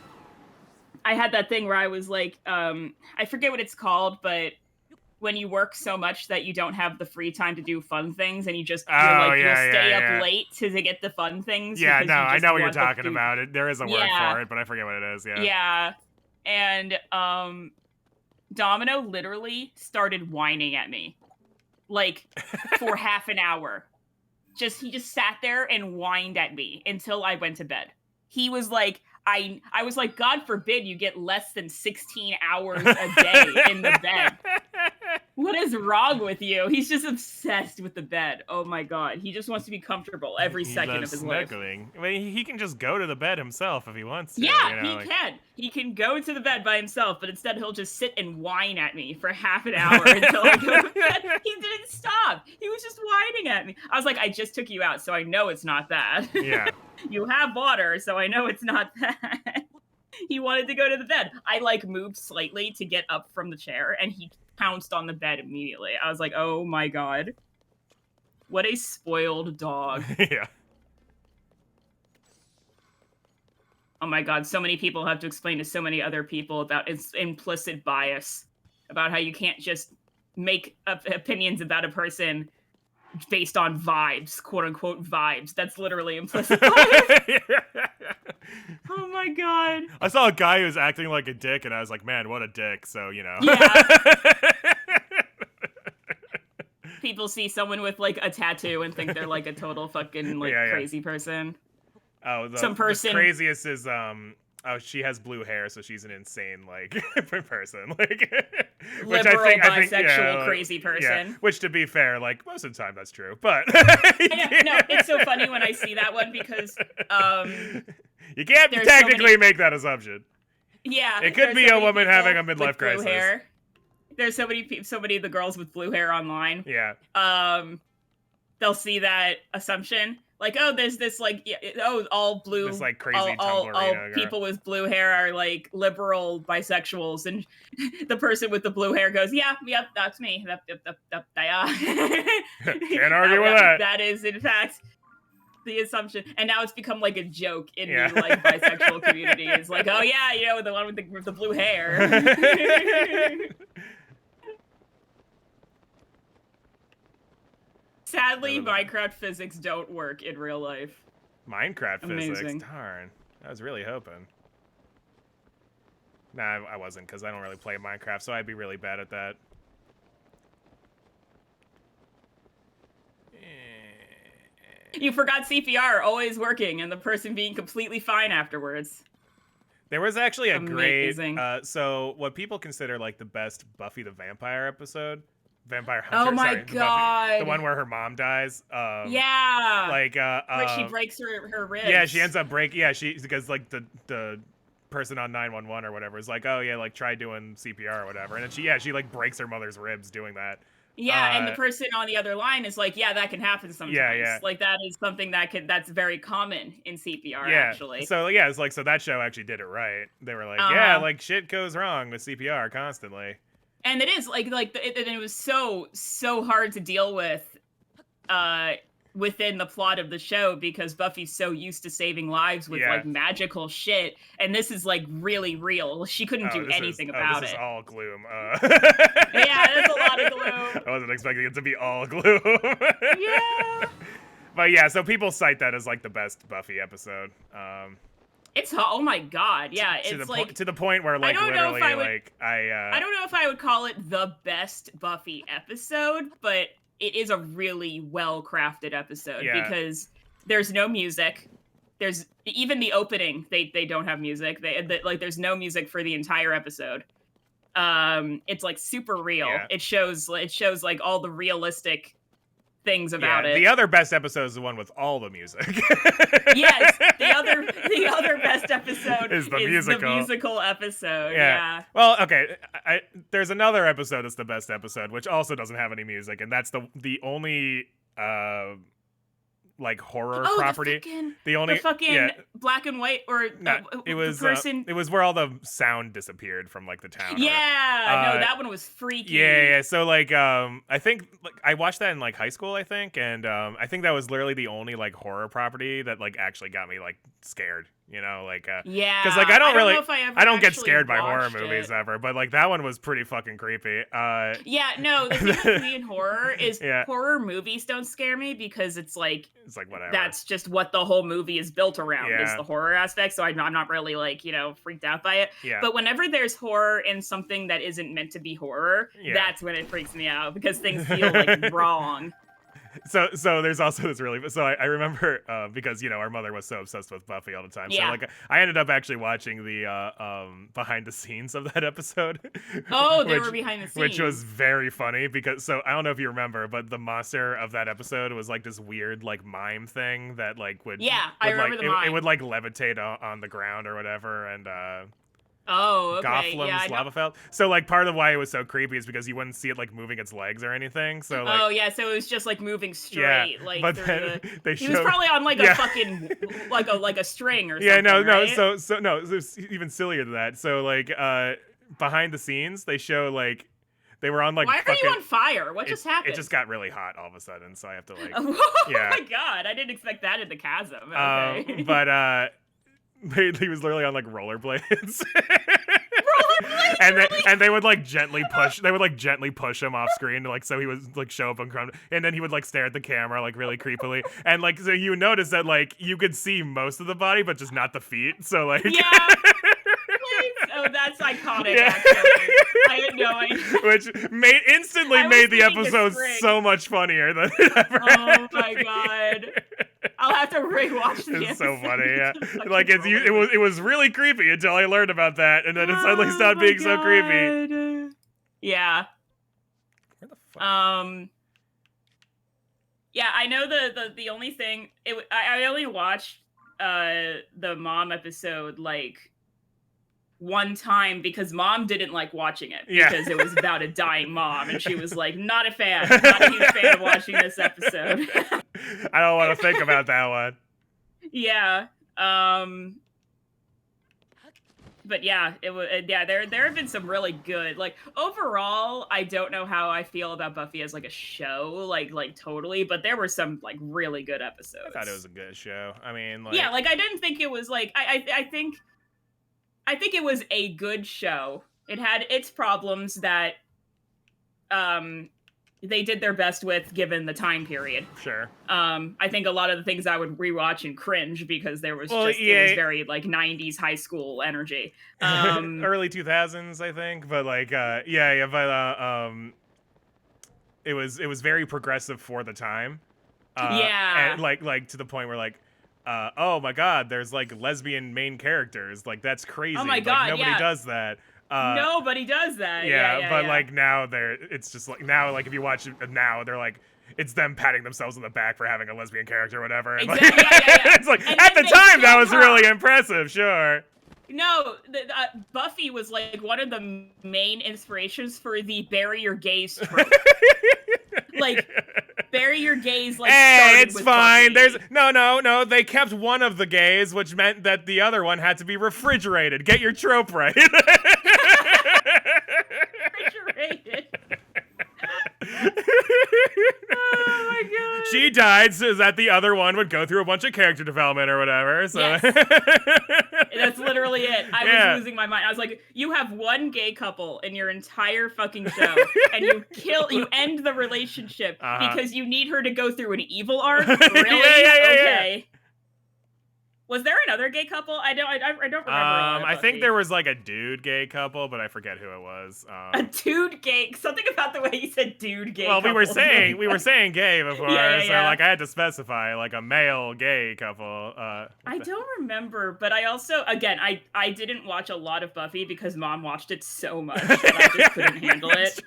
I had that thing where I was I forget what it's called, but when you work so much that you don't have the free time to do fun things and you just you'll stay up late to get the fun things. Yeah, no, I know what you're talking about. There is a word for it, but I forget what it is. Yeah. Yeah. And Domino literally started whining at me. For half an hour. He just sat there and whined at me until I went to bed. He was I was like, God forbid you get less than 16 hours a day in the bed. What is wrong with you? He's just obsessed with the bed. Oh my god. He just wants to be comfortable every second of his snuggling. life. I mean, he can just go to the bed himself if he wants to. Yeah, he can. He can go to the bed by himself, but instead he'll just sit and whine at me for half an hour until I go to bed. He didn't stop. He was just whining at me. I was like, I just took you out, so I know it's not that. Yeah. You have water, so I know it's not that. He wanted to go to the bed. I moved slightly to get up from the chair, and he pounced on the bed immediately. I was like, oh my god. What a spoiled dog. Yeah. Oh my god, so many people have to explain to so many other people about its implicit bias. About how you can't just make opinions about a person based on vibes, quote-unquote vibes. That's literally implicit bias. Oh my god. I saw a guy who was acting like a dick, and I was like, man, what a dick, so, Yeah. People see someone with, a tattoo and think they're, a total fucking, crazy person. Oh, the craziest is, she has blue hair, so she's an insane, person. Liberal, bisexual, crazy person. Yeah, which, to be fair, most of the time that's true, but... No, it's so funny when I see that one because, you can't technically make that assumption. Yeah. It could be a woman having a midlife crisis. Hair. There's so many of the girls with blue hair online. Yeah. They'll see that assumption. Like, oh, there's this like, all blue, this like crazy all Tumblerina people with blue hair are like liberal bisexuals, and the person with the blue hair goes, yep, that's me. Can't argue with that. That is in fact the assumption, and now it's become like a joke in Yeah. the like bisexual community. It's like, oh yeah, you know, the one with the blue hair. Sadly, Minecraft physics don't work in real life. Minecraft Amazing. physics, darn. I was really hoping. Nah, I wasn't, because I don't really play Minecraft, so I'd be really bad at that. You forgot CPR always working, and the person being completely fine afterwards. There was actually a Amazing. great, so what people consider like the best Buffy the Vampire episode, Vampire Hunter. Oh my god! Buffy, the one where her mom dies. Yeah. Like where she breaks her ribs. Yeah, she ends up breaking. Yeah, because like the person on 911 or whatever is like, oh yeah, like try doing CPR or whatever, and then she like breaks her mother's ribs doing that. Yeah, and the person on the other line is like, yeah, that can happen sometimes. Yeah. Like that is something that's very common in CPR, actually. So yeah, it's like, so that show actually did it right. They were like, yeah, like shit goes wrong with CPR constantly. And it is it was so hard to deal with within the plot of the show, because Buffy's so used to saving lives with like magical shit, and this is like really real. She couldn't do anything about this it. Is all gloom. Yeah, there's a lot of gloom. I wasn't expecting it to be all gloom. Yeah. But yeah, so people cite that as like the best Buffy episode. It's oh my god, yeah. It's like to the point where like literally like I don't know if I would call it the best Buffy episode, but it is a really well crafted episode because there's no music. There's even the opening, they don't have music. Like there's no music for the entire episode. It's like super real. Yeah. It shows like all the realistic things about it. The other best episode is the one with all the music. Yes, the other best episode is the musical episode. Yeah. Well, okay. There's another episode that's the best episode, which also doesn't have any music, and that's the only like horror property. The fucking black and white or it was person. It was where all the sound disappeared from like the town. Yeah, no, that one was freaky. Yeah. So like I think like I watched that in like high school, I think, and I think that was literally the only like horror property that like actually got me like scared. You know, like because like I don't get scared by horror movies ever, but like that one was pretty fucking creepy. Yeah, no, the thing with me in horror is horror movies don't scare me because it's like whatever. That's just what the whole movie is built around is the horror aspect. So I'm not really like, you know, freaked out by it. Yeah. But whenever there's horror in something that isn't meant to be horror, that's when it freaks me out because things feel like wrong. So there's also this really I remember because you know our mother was so obsessed with Buffy all the time. So like I ended up actually watching the behind the scenes of that episode. Oh, they were behind the scenes, which was very funny because I don't know if you remember, but the monster of that episode was like this weird like mime thing that like would I remember the mime. It would like levitate on the ground or whatever and. Oh, okay. Gothlam's Lavafeld. So, like, part of why it was so creepy is because you wouldn't see it, like, moving its legs or anything. So, like, so it was just, like, moving straight. Yeah, like, but then he was probably on, like, a fucking, like a string or something, right? So, no, it was even sillier than that. So, like, behind the scenes, they show, like, they were on, like, why are you on fire? What just happened? It just got really hot all of a sudden, so I have to, like, oh my god, I didn't expect that in the chasm. Okay. But, he was literally on like rollerblades. and they would like gently push him off screen, like so he would like show up on crumb, and then he would like stare at the camera like really creepily, and like so you notice that like you could see most of the body but just not the feet. So like Oh, that's iconic. Actually, I had no idea. Which instantly made the episode so much funnier than it ever. Oh my god. I'll have to rewatch the episode. It's so funny, yeah. Like it was really creepy until I learned about that, and then it suddenly stopped being so creepy. Yeah. Where the fuck? Yeah, I know the only thing I only watched the mom episode like one time because Mom didn't like watching it because it was about a dying mom, and she was like, not a fan, not a huge fan of watching this episode. I don't want to think about that one. Yeah. But yeah, it was there have been some really good, like, overall, I don't know how I feel about Buffy as like a show, like totally, but there were some like really good episodes. I thought it was a good show. I mean, like, yeah, like I didn't think it was like I think it was a good show. It had its problems that they did their best with given the time period. Sure. I think a lot of the things I would rewatch and cringe because there was it was very like 90s high school energy. Early 2000s, I think, but like but it was very progressive for the time. And like to the point where like oh my god, there's like lesbian main characters. Like that's crazy. Oh my god, like, nobody does that. Nobody does that. But like now it's just like now like if you watch it now they're like it's them patting themselves on the back for having a lesbian character or whatever. And exactly. Like, it's like and at the time that was really impressive, sure. No, Buffy was like one of the main inspirations for the bury your gays trope. Like bury your gays like hey, it's fine. Buffy. There's no. They kept one of the gays, which meant that the other one had to be refrigerated. Get your trope right. Refrigerated. Oh my god. She died so that the other one would go through a bunch of character development or whatever. So yes. That's literally it. I was losing my mind. I was like, you have one gay couple in your entire fucking show, and you end the relationship because you need her to go through an evil arc? Really? Okay. Was there another gay couple? I don't remember. I think there was like a dude gay couple, but I forget who it was. A dude gay. Something about the way you said dude gay. Well, couple. we were saying gay before, so like I had to specify like a male gay couple. I don't remember, but I also again I didn't watch a lot of Buffy because Mom watched it so much that I just couldn't handle it.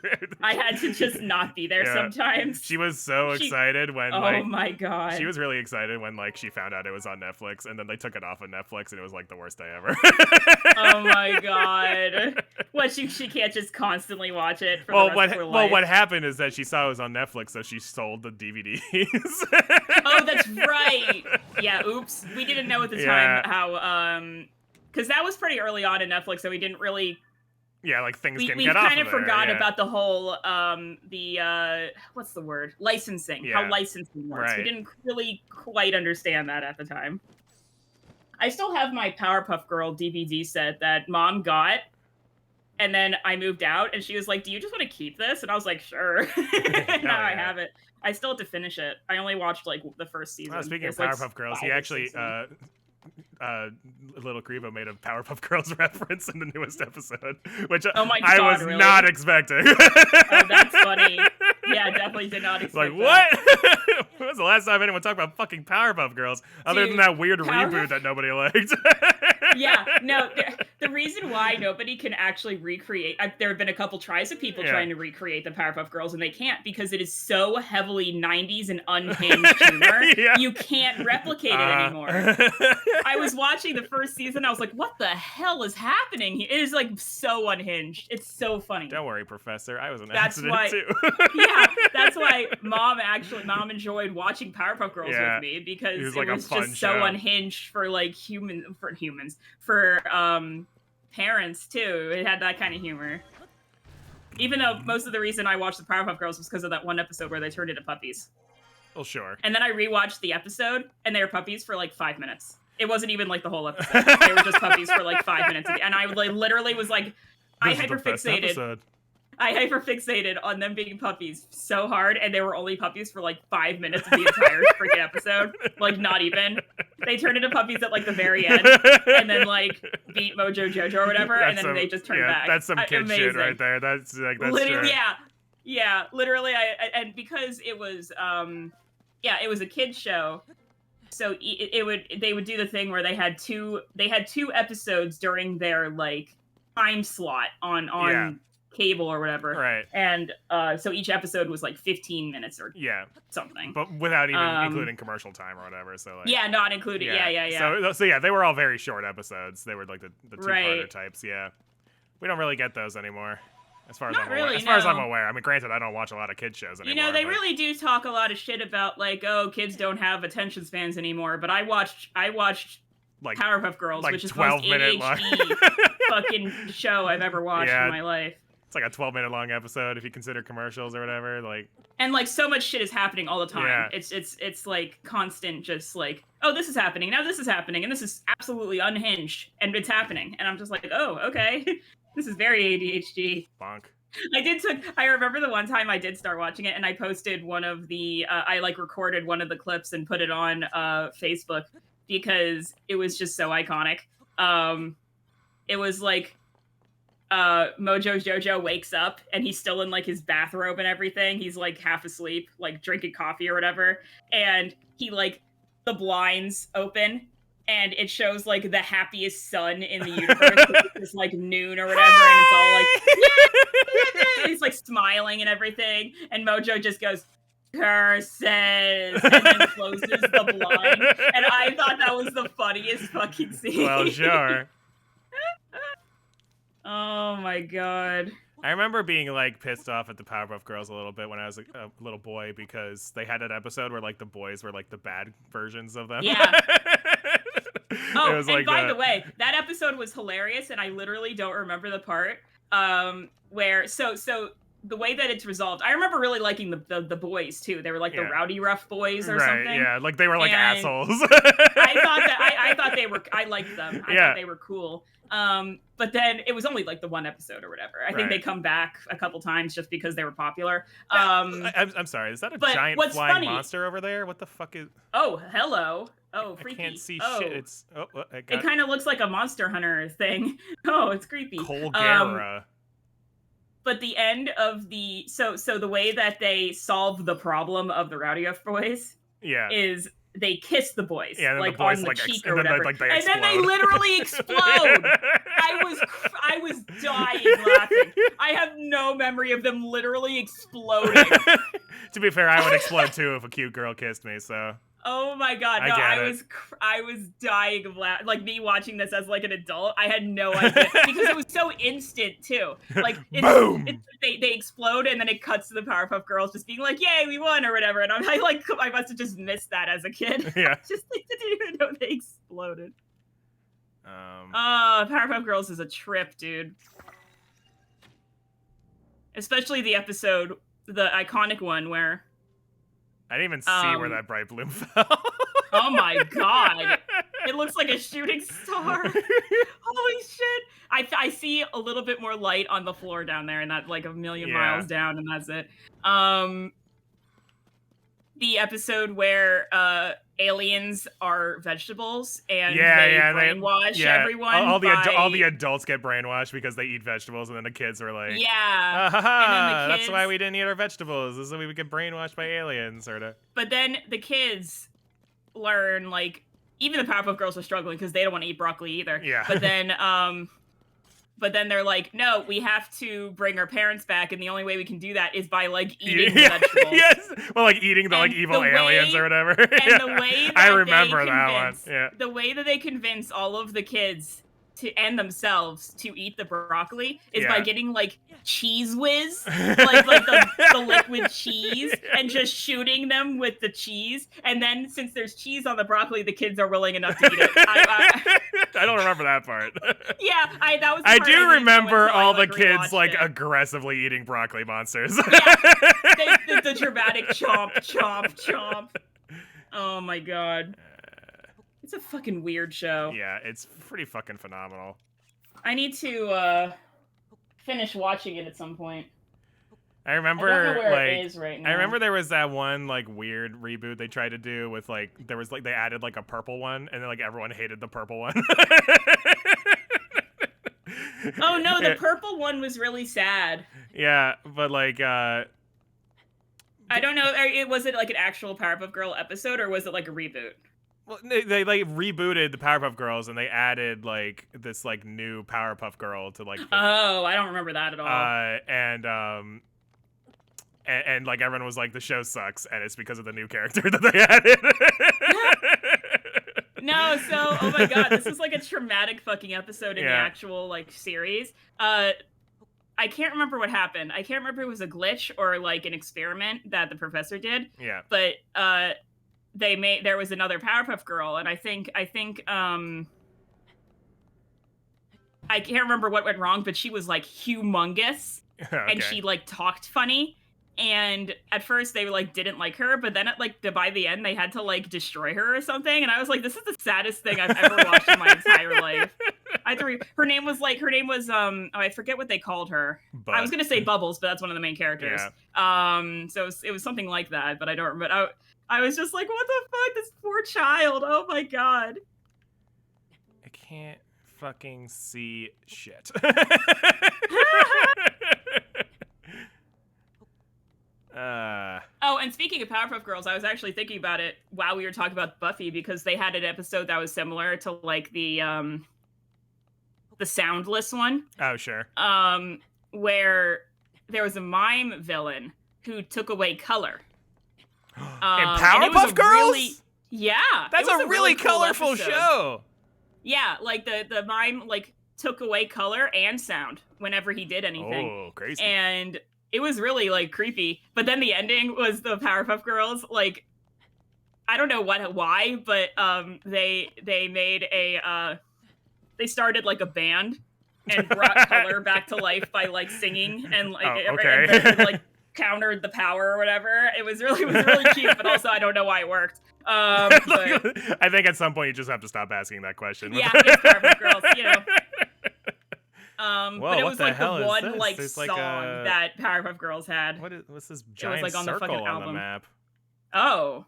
I had to just not be there sometimes. She was so excited when oh my god. She was really excited when like she found out it was on Netflix, and then they took it off of Netflix, and it was like the worst day ever. Oh my god! What she can't just constantly watch it for the rest of her life. Well, what happened is that she saw it was on Netflix, so she sold the DVDs. Oh, that's right. Yeah. Oops. We didn't know at the time how because that was pretty early on in Netflix, so we didn't really. Yeah, like things can we get off kind of there, forgot about the whole what's the word, licensing, how licensing works. Right. We didn't really quite understand that at the time. I still have my Powerpuff Girl DVD set that Mom got, and then I moved out, and she was like, "Do you just want to keep this?" And I was like, "Sure." Now I have it. I still have to finish it. I only watched like the first season. Speaking of Powerpuff Girls, he actually Little Crevo made a Powerpuff Girls reference in the newest episode, which I was really? not expecting. Oh, that's funny. Yeah, definitely did not expect like, what? When was the last time anyone talked about fucking Powerpuff Girls? Other than that weird reboot that nobody liked. Yeah, no, the reason why nobody can actually recreate, there have been a couple tries of people trying to recreate the Powerpuff Girls, and they can't because it is so heavily 90s and unhinged humor. You can't replicate it anymore. I was watching the first season, I was like, what the hell is happening? It is like so unhinged. It's so funny. Don't worry, Professor. I was an accident too. Yeah, that's why Mom enjoyed watching Powerpuff Girls with me because it was just so unhinged for like for parents too. It had that kind of humor. Even though most of the reason I watched the Powerpuff Girls was because of that one episode where they turned into puppies. Well, sure. And then I rewatched the episode, and they were puppies for like 5 minutes. It wasn't even like the whole episode. They were just puppies for like 5 minutes, and I literally was like, I hyperfixated on them being puppies so hard, and they were only puppies for like 5 minutes of the entire freaking episode. Like, not even. They turned into puppies at like the very end, and then like beat Mojo Jojo or whatever, and then they just turned back. That's some kid shit right there. That's literally, yeah, literally. And because it was, it was a kid's show. So they would do the thing where they had two episodes during their like time slot on cable or whatever. Right. And so each episode was like 15 minutes or something. But without even including commercial time or whatever. So like yeah, not included. Yeah. So yeah, they were all very short episodes. They were like the two-parter Right. types. Yeah. We don't really get those anymore. As far as Not I'm aware. really, As far as no. I'm aware. I mean, granted, I don't watch a lot of kids shows anymore. You know, they but... really do talk a lot of shit about like, oh, kids don't have attention spans anymore. But I watched like Powerpuff Girls, like which is the 12 most minute long fucking show I've ever watched in my life. It's like a 12-minute long episode if you consider commercials or whatever. Like, and like so much shit is happening all the time. Yeah. It's like constant, just like, oh, this is happening, now this is happening, and this is absolutely unhinged, and it's happening, and I'm just like, oh, okay, this is very ADHD. Bonk. I remember the one time I did start watching it, and I posted one of the I like recorded one of the clips and put it on Facebook because it was just so iconic. It was like Mojo Jojo wakes up and he's still in like his bathrobe and everything. He's like half asleep, like drinking coffee or whatever, and he like the blinds open and it shows like the happiest sun in the universe. It's like noon or whatever, and it's all like yeah! He's like smiling and everything, and Mojo just goes curses and then closes the blind, and I thought that was the funniest fucking scene. Well, sure. Oh my god. I remember being like pissed off at the Powerpuff Girls a little bit when I was a little boy because they had an episode where like the boys were like the bad versions of them. Yeah. Oh, and like by the way, that episode was hilarious, and I literally don't remember the part where so the way that it's resolved. I remember really liking the boys too. They were like the rowdy rough boys or something. Yeah, like they were like assholes. I thought they were. I liked them. I thought they were cool. But then it was only like the one episode or whatever. I think they come back a couple times just because they were popular. I'm sorry. Is that a giant flying monster over there? What the fuck is? Oh, hello. Oh, freaky. I can't see shit. It's it kind of looks like a Monster Hunter thing. Oh, it's creepy. Colgera. But the end of the so the way that they solve the problem of the Rowdy F boys is they kiss the boys like the boys, on the cheek or whatever, and then they literally explode. I was dying laughing. I have no memory of them literally exploding. To be fair, I would explode too if a cute girl kissed me. So. Oh my god, no, I was dying of laughter. Like, me watching this as like an adult, I had no idea because it was so instant too. Like, boom! They explode and then it cuts to the Powerpuff Girls just being like, "Yay, we won" or whatever. And I must have just missed that as a kid. Yeah, I didn't even know they exploded. Powerpuff Girls is a trip, dude. Especially the episode, the iconic one where. I didn't even see where that bright bloom fell. Oh my god. It looks like a shooting star. Holy shit. I see a little bit more light on the floor down there, and that's like a million miles down, and that's it. The episode where aliens are vegetables and they brainwash everyone. All the adults get brainwashed because they eat vegetables, and then the kids are like, and then the kids, that's why we didn't eat our vegetables. This is so we would get brainwashed by aliens, sort of. But then the kids learn, like, even the Powerpuff Girls are struggling because they don't want to eat broccoli either. Yeah. But then they're like, no, we have to bring our parents back, and the only way we can do that is by, like, eating the vegetables. Yes! Well, like, eating the, like, evil aliens or whatever. And the way that I remember that one. Yeah. The way that they convince all of the kids and themselves to eat the broccoli is by getting, like, Cheese Whiz, like the liquid cheese, and just shooting them with the cheese. And then, since there's cheese on the broccoli, the kids are willing enough to eat it. I don't remember that part. Yeah, that was. I do remember all the kids like aggressively eating broccoli monsters. Yeah, the dramatic chomp, chomp, chomp. Oh my god. It's a fucking weird show. Yeah, it's pretty fucking phenomenal. I need to finish watching it at some point. I remember, I don't know where like, it is right now. I remember there was that one like weird reboot they tried to do with like there was like they added like a purple one, and then like everyone hated the purple one. Oh no, the purple one was really sad. Yeah, but like I don't know. Was it like an actual Powerpuff Girl episode, or was it like a reboot? Well, they like rebooted the Powerpuff Girls and they added like this like new Powerpuff Girl to like. Oh, I don't remember that at all. And like everyone was like, the show sucks, and it's because of the new character that they added. No, so oh my god, this is like a traumatic fucking episode in the actual like series. I can't remember what happened. I can't remember if it was a glitch or like an experiment that the professor did. Yeah. But there was another Powerpuff Girl, and I think I can't remember what went wrong, but she was like humongous. Okay. And she like talked funny. And at first they like didn't like her, but then by the end they had to like destroy her or something. And I was like, this is the saddest thing I've ever watched in my entire life. Her name was I forget what they called her. I was gonna say Bubbles, but that's one of the main characters. Yeah. So it was something like that, but I don't remember. I was just like, what the fuck, this poor child. Oh my god. I can't fucking see shit. Oh, and speaking of Powerpuff Girls, I was actually thinking about it while we were talking about Buffy, because they had an episode that was similar to like the soundless one. Oh, sure. Where there was a mime villain who took away color. In Powerpuff Girls? Yeah. That's a really colorful cool show. Yeah, like the mime like took away color and sound whenever he did anything. Oh, crazy. And it was really like creepy. But then the ending was the Powerpuff Girls, like, I don't know why, but they made they started like a band and brought color back to life by like singing and like and, like countered the power or whatever. It was really cute, but also I don't know why it worked. But, I think at some point you just have to stop asking that question. Yeah, it's Powerpuff Girls, you know. Whoa, but it was like the one like There's song like a... that Powerpuff Girls had. What's this giant like on circle the fucking on the album. map? Oh.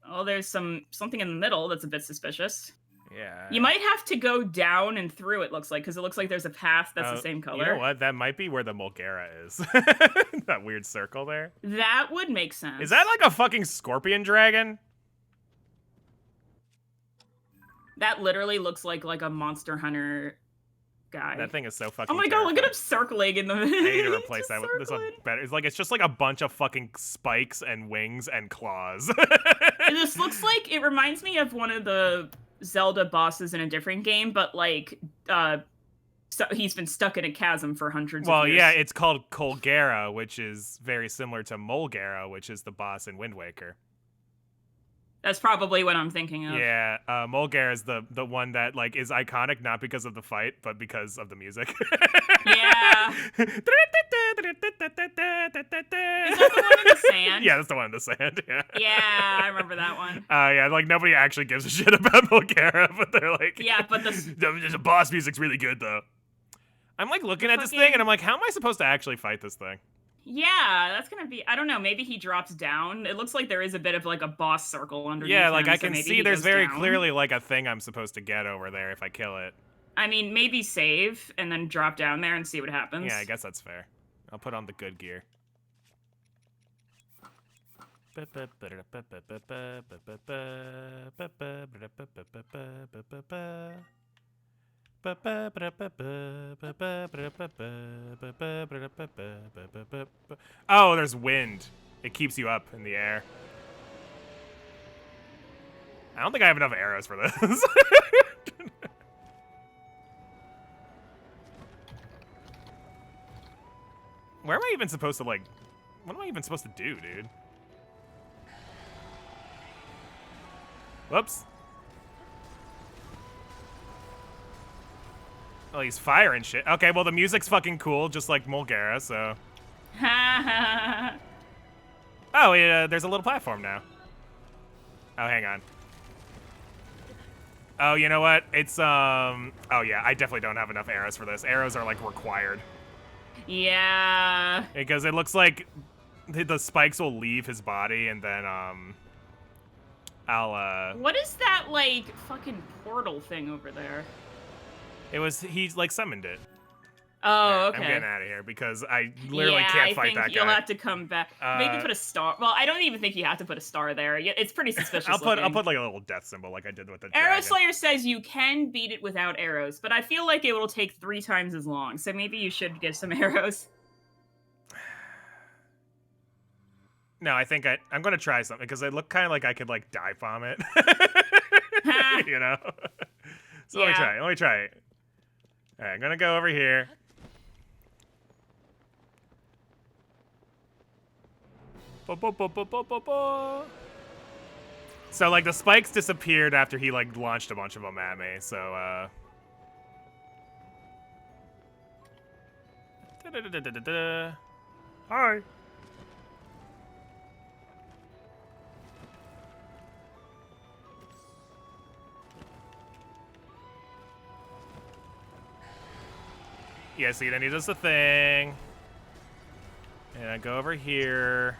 Oh, there's something in the middle that's a bit suspicious. Yeah. You might have to go down and through, it looks like, because it looks like there's a path that's the same color. You know what? That might be where the Mulgara is. That weird circle there. That would make sense. Is that like a fucking scorpion dragon? That literally looks like a Monster Hunter guy. That thing is so fucking Oh my god, look at him circling in the... I need to replace that with this one better. It's just like a bunch of fucking spikes and wings and claws. This looks like, it reminds me of one of the Zelda bosses in a different game, but like so he's been stuck in a chasm for hundreds of years. Well, yeah, it's called Colgera, which is very similar to Mulgara, which is the boss in Wind Waker. That's probably what I'm thinking of. Yeah, Mulgara is the one that like is iconic not because of the fight, but because of the music. Yeah. Is that the one in the sand? Yeah, that's the one in the sand. Yeah. Yeah, I remember that one. Yeah, like nobody actually gives a shit about Mulgara, but they're like, yeah, but the boss music's really good though. I'm like looking at this thing and I'm like, how am I supposed to actually fight this thing? Yeah, that's gonna be, I don't know, maybe he drops down. It looks like there is a bit of like a boss circle underneath him, like I can see there's very down. Clearly like a thing I'm supposed to get over there if I kill it. I mean, maybe save and then drop down there and see what happens. Yeah, I guess that's fair. I'll put on the good gear. Oh, there's wind. It keeps you up in the air. I don't think I have enough arrows for this. Where am I even supposed to, like... What am I even supposed to do, dude? Whoops. Oh, he's firing shit. Okay, well, the music's fucking cool, just like Mulgara, so... Oh, yeah, there's a little platform now. Oh, hang on. Oh, you know what? It's, Oh, yeah, I definitely don't have enough arrows for this. Arrows are, like, required. Yeah. Because it looks like the spikes will leave his body, and then, What is that, like, fucking portal thing over there? He's, like, summoned it. Oh, okay. I'm getting out of here because I literally can't fight that guy. You'll have to come back. Maybe put a star. Well, I don't even think you have to put a star there. It's pretty suspicious. I'll put like a little death symbol like I did with the Arrow dragon. Slayer says you can beat it without arrows, but I feel like it will take 3 times as long. So maybe you should get some arrows. No, I think I'm gonna try something because I look kind of like I could like dive bomb it. You know. So let me try it. All right, I'm gonna go over here. So like the spikes disappeared after he like launched a bunch of them at me. So Hi. Yeah, see, then he does the thing. And I go over here.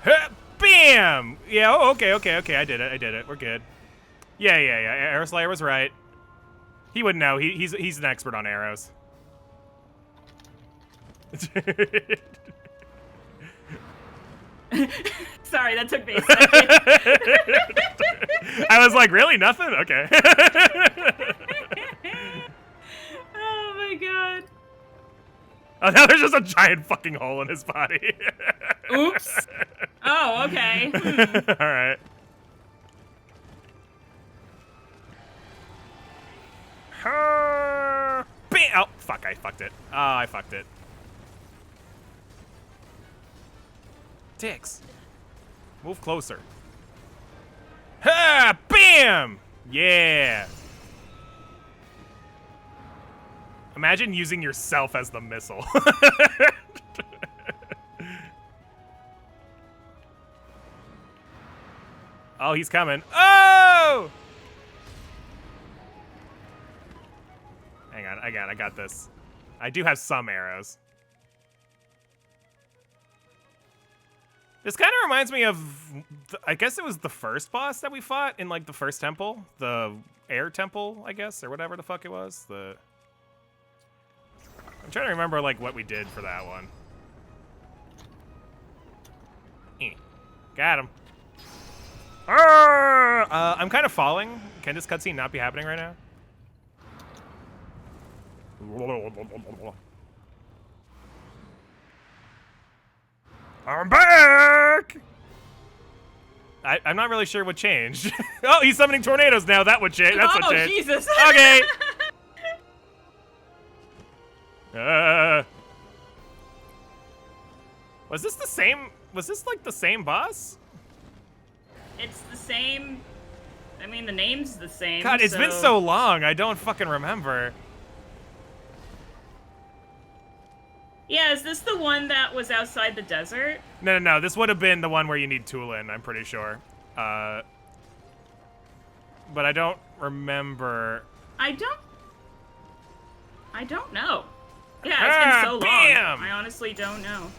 Huh, bam! Yeah, oh, okay. I did it. We're good. Yeah. Arrow Slayer was right. He would know. He's an expert on arrows. Sorry, that took me a second. I was like, really? Nothing? Okay. Oh my god. Oh, now there's just a giant fucking hole in his body. Oops. Oh, okay. All right. Bam! Oh, fuck, I fucked it. Oh, I fucked it. Dicks. Move closer. Ha! Bam! Yeah. Imagine using yourself as the missile. Oh, he's coming. Oh! Hang on, I got this. I do have some arrows. This kind of reminds me of, I guess it was the first boss that we fought in like the first temple, the air temple, I guess, or whatever the fuck it was. I'm trying to remember like what we did for that one. Got him. I'm kind of falling. Can this cutscene not be happening right now? I'm back! I'm not really sure what changed. Oh, he's summoning tornadoes now. That would change. That's what changed. Oh, Jesus. Okay. Was this the same? Was this like the same boss? It's the same. I mean, the name's the same. God, it's been so long. I don't fucking remember. Yeah, is this the one that was outside the desert? No. This would have been the one where you need Tulin, I'm pretty sure. But I don't remember. I don't know. Yeah, it's been so long. Bam! I honestly don't know.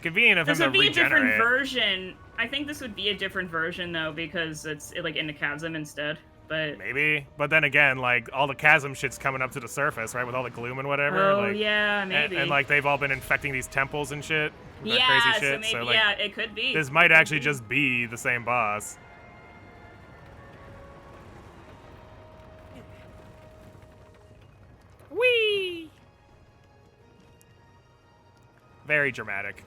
Convenient of him to regenerate. This would be a different version. I think this would be a different version, though, because it's like in the chasm instead. But maybe. But then again, like, all the chasm shit's coming up to the surface, right? With all the gloom and whatever. Oh, like, yeah, maybe. And like, they've all been infecting these temples and shit. Yeah, crazy shit. so maybe, so, like, yeah, it could be. This might actually just be the same boss. Whee! Very dramatic.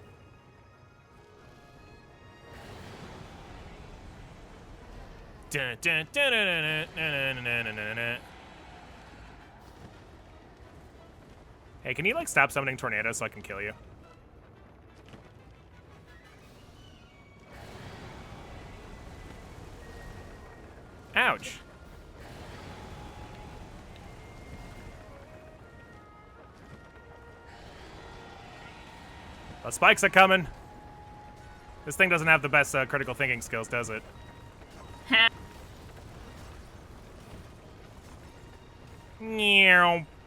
Dun, dun, dun, dun, dun, dun, dun, dun, dun, dun, dun. Hey, can you like stop summoning tornadoes so I can kill you? Ouch. The spikes are coming. This thing doesn't have the best critical thinking skills, does it?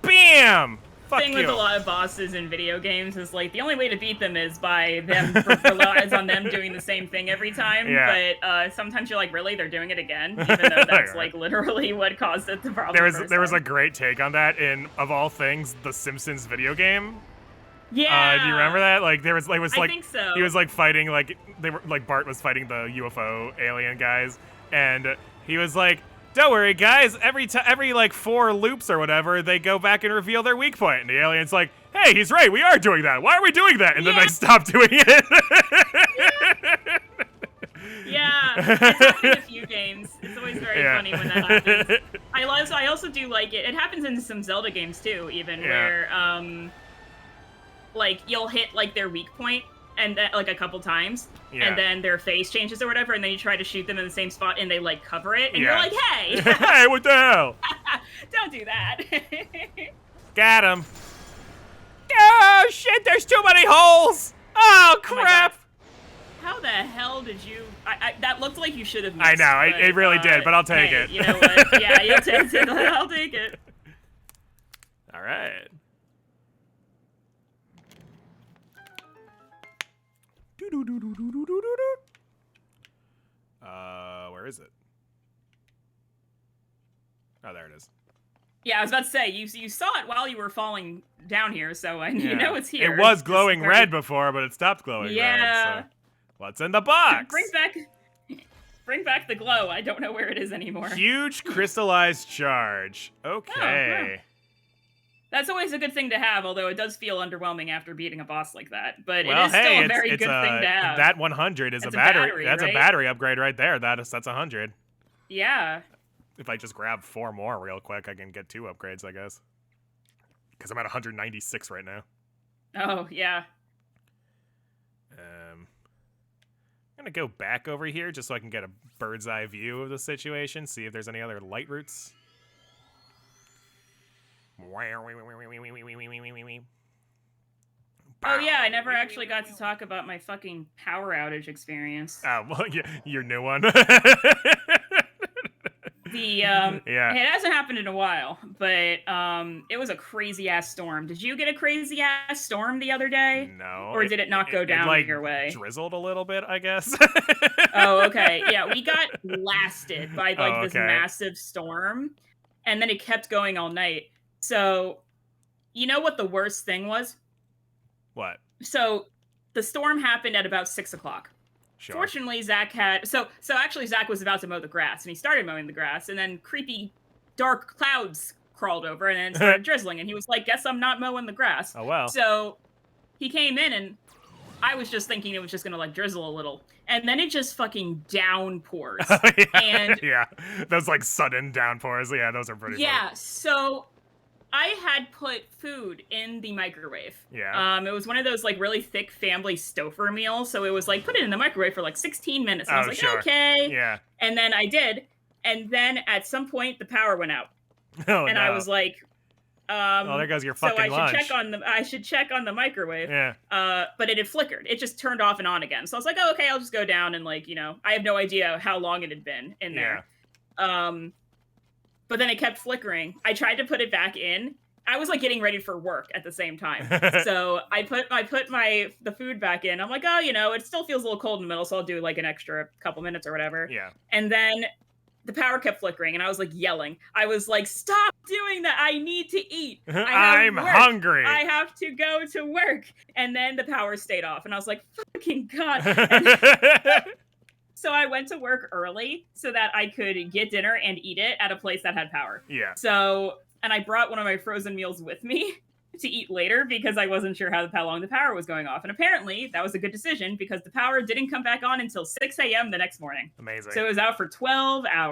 Bam! thing with a lot of bosses in video games is like the only way to beat them is by them relies on them doing the same thing every time. Yeah. But sometimes you're like, really, they're doing it again, even though that's like literally what caused it the problem. There was a great take on that in, of all things, the Simpsons video game. Yeah. Do you remember that? Like there was like I think so. He was like fighting like they were like Bart was fighting the UFO alien guys, and he was like, "Don't worry, guys. Every like 4 loops or whatever, they go back and reveal their weak point." And the alien's like, "Hey, he's right. We are doing that. Why are we doing that?" And then they stop doing it. Yeah, it's happened in a few games. It's always very funny when that happens. I also do like it. It happens in some Zelda games too, even where like you'll hit like their weak point and like a couple times, and then their face changes or whatever, and then you try to shoot them in the same spot, and they like cover it, and you're like, hey, hey, what the hell? Don't do that. Got him. Oh shit! There's too many holes. Oh crap! How the hell did you? That looked like you should have missed. I know, it really did, but I'll take it. You know what? Yeah, you'll take it. I'll take it. All right. Where is it? Oh, there it is. Yeah, I was about to say, you saw it while you were falling down here, so you know it's here. It was glowing red before, but it stopped glowing red. So. What's in the box? Bring back the glow. I don't know where it is anymore. Huge crystallized charge. Okay. Oh. That's always a good thing to have, although it does feel underwhelming after beating a boss like that. But it is still a very good thing to have. That 100 is a battery. That's a battery upgrade right there. That's 100. Yeah. If I just grab 4 more real quick, I can get 2 upgrades, I guess. Because I'm at 196 right now. Oh, yeah. I'm going to go back over here just so I can get a bird's eye view of the situation, see if there's any other light routes. Oh yeah, I never actually got to talk about my fucking power outage experience. Oh, well, your new one. It hasn't happened in a while, but it was a crazy ass storm. Did you get a crazy ass storm the other day? No. Or did it not go down your way? Drizzled a little bit, I guess. Oh, okay. Yeah, we got blasted by like this massive storm, and then it kept going all night. So, you know what the worst thing was? What? So, the storm happened at about 6 o'clock. Sure. Fortunately, Zach had... So actually, Zach was about to mow the grass, and he started mowing the grass, and then creepy, dark clouds crawled over, and then it started drizzling, and he was like, guess I'm not mowing the grass. Oh, well. So, he came in, and I was just thinking it was just going to, like, drizzle a little. And then it just fucking downpours. And those, like, sudden downpours. Yeah, those are pretty funny. So... I had put food in the microwave. Yeah. It was one of those like really thick family stouffer meals, so it was like put it in the microwave for like 16 minutes. And I was like, okay. Yeah. And then I did, and then at some point the power went out. Oh, and I was like, there goes your fucking lunch. I should check on the microwave. Yeah. But it had flickered. It just turned off and on again. So I was like, oh, okay, I'll just go down and like, I have no idea how long it had been in there. Yeah. But then it kept flickering. I tried to put it back in. I was like getting ready for work at the same time. So I put the food back in. I'm like, oh, it still feels a little cold in the middle, so I'll do like an extra couple minutes or whatever. Yeah. And then the power kept flickering, and I was like yelling. I was like, stop doing that. I need to eat. I'm hungry. I have to go to work. And then the power stayed off, and I was like, fucking God. So I went to work early so that I could get dinner and eat it at a place that had power. Yeah. And I brought one of my frozen meals with me to eat later because I wasn't sure how long the power was going off. And apparently that was a good decision because the power didn't come back on until 6 a.m. the next morning. Amazing. So it was out for 12 hours.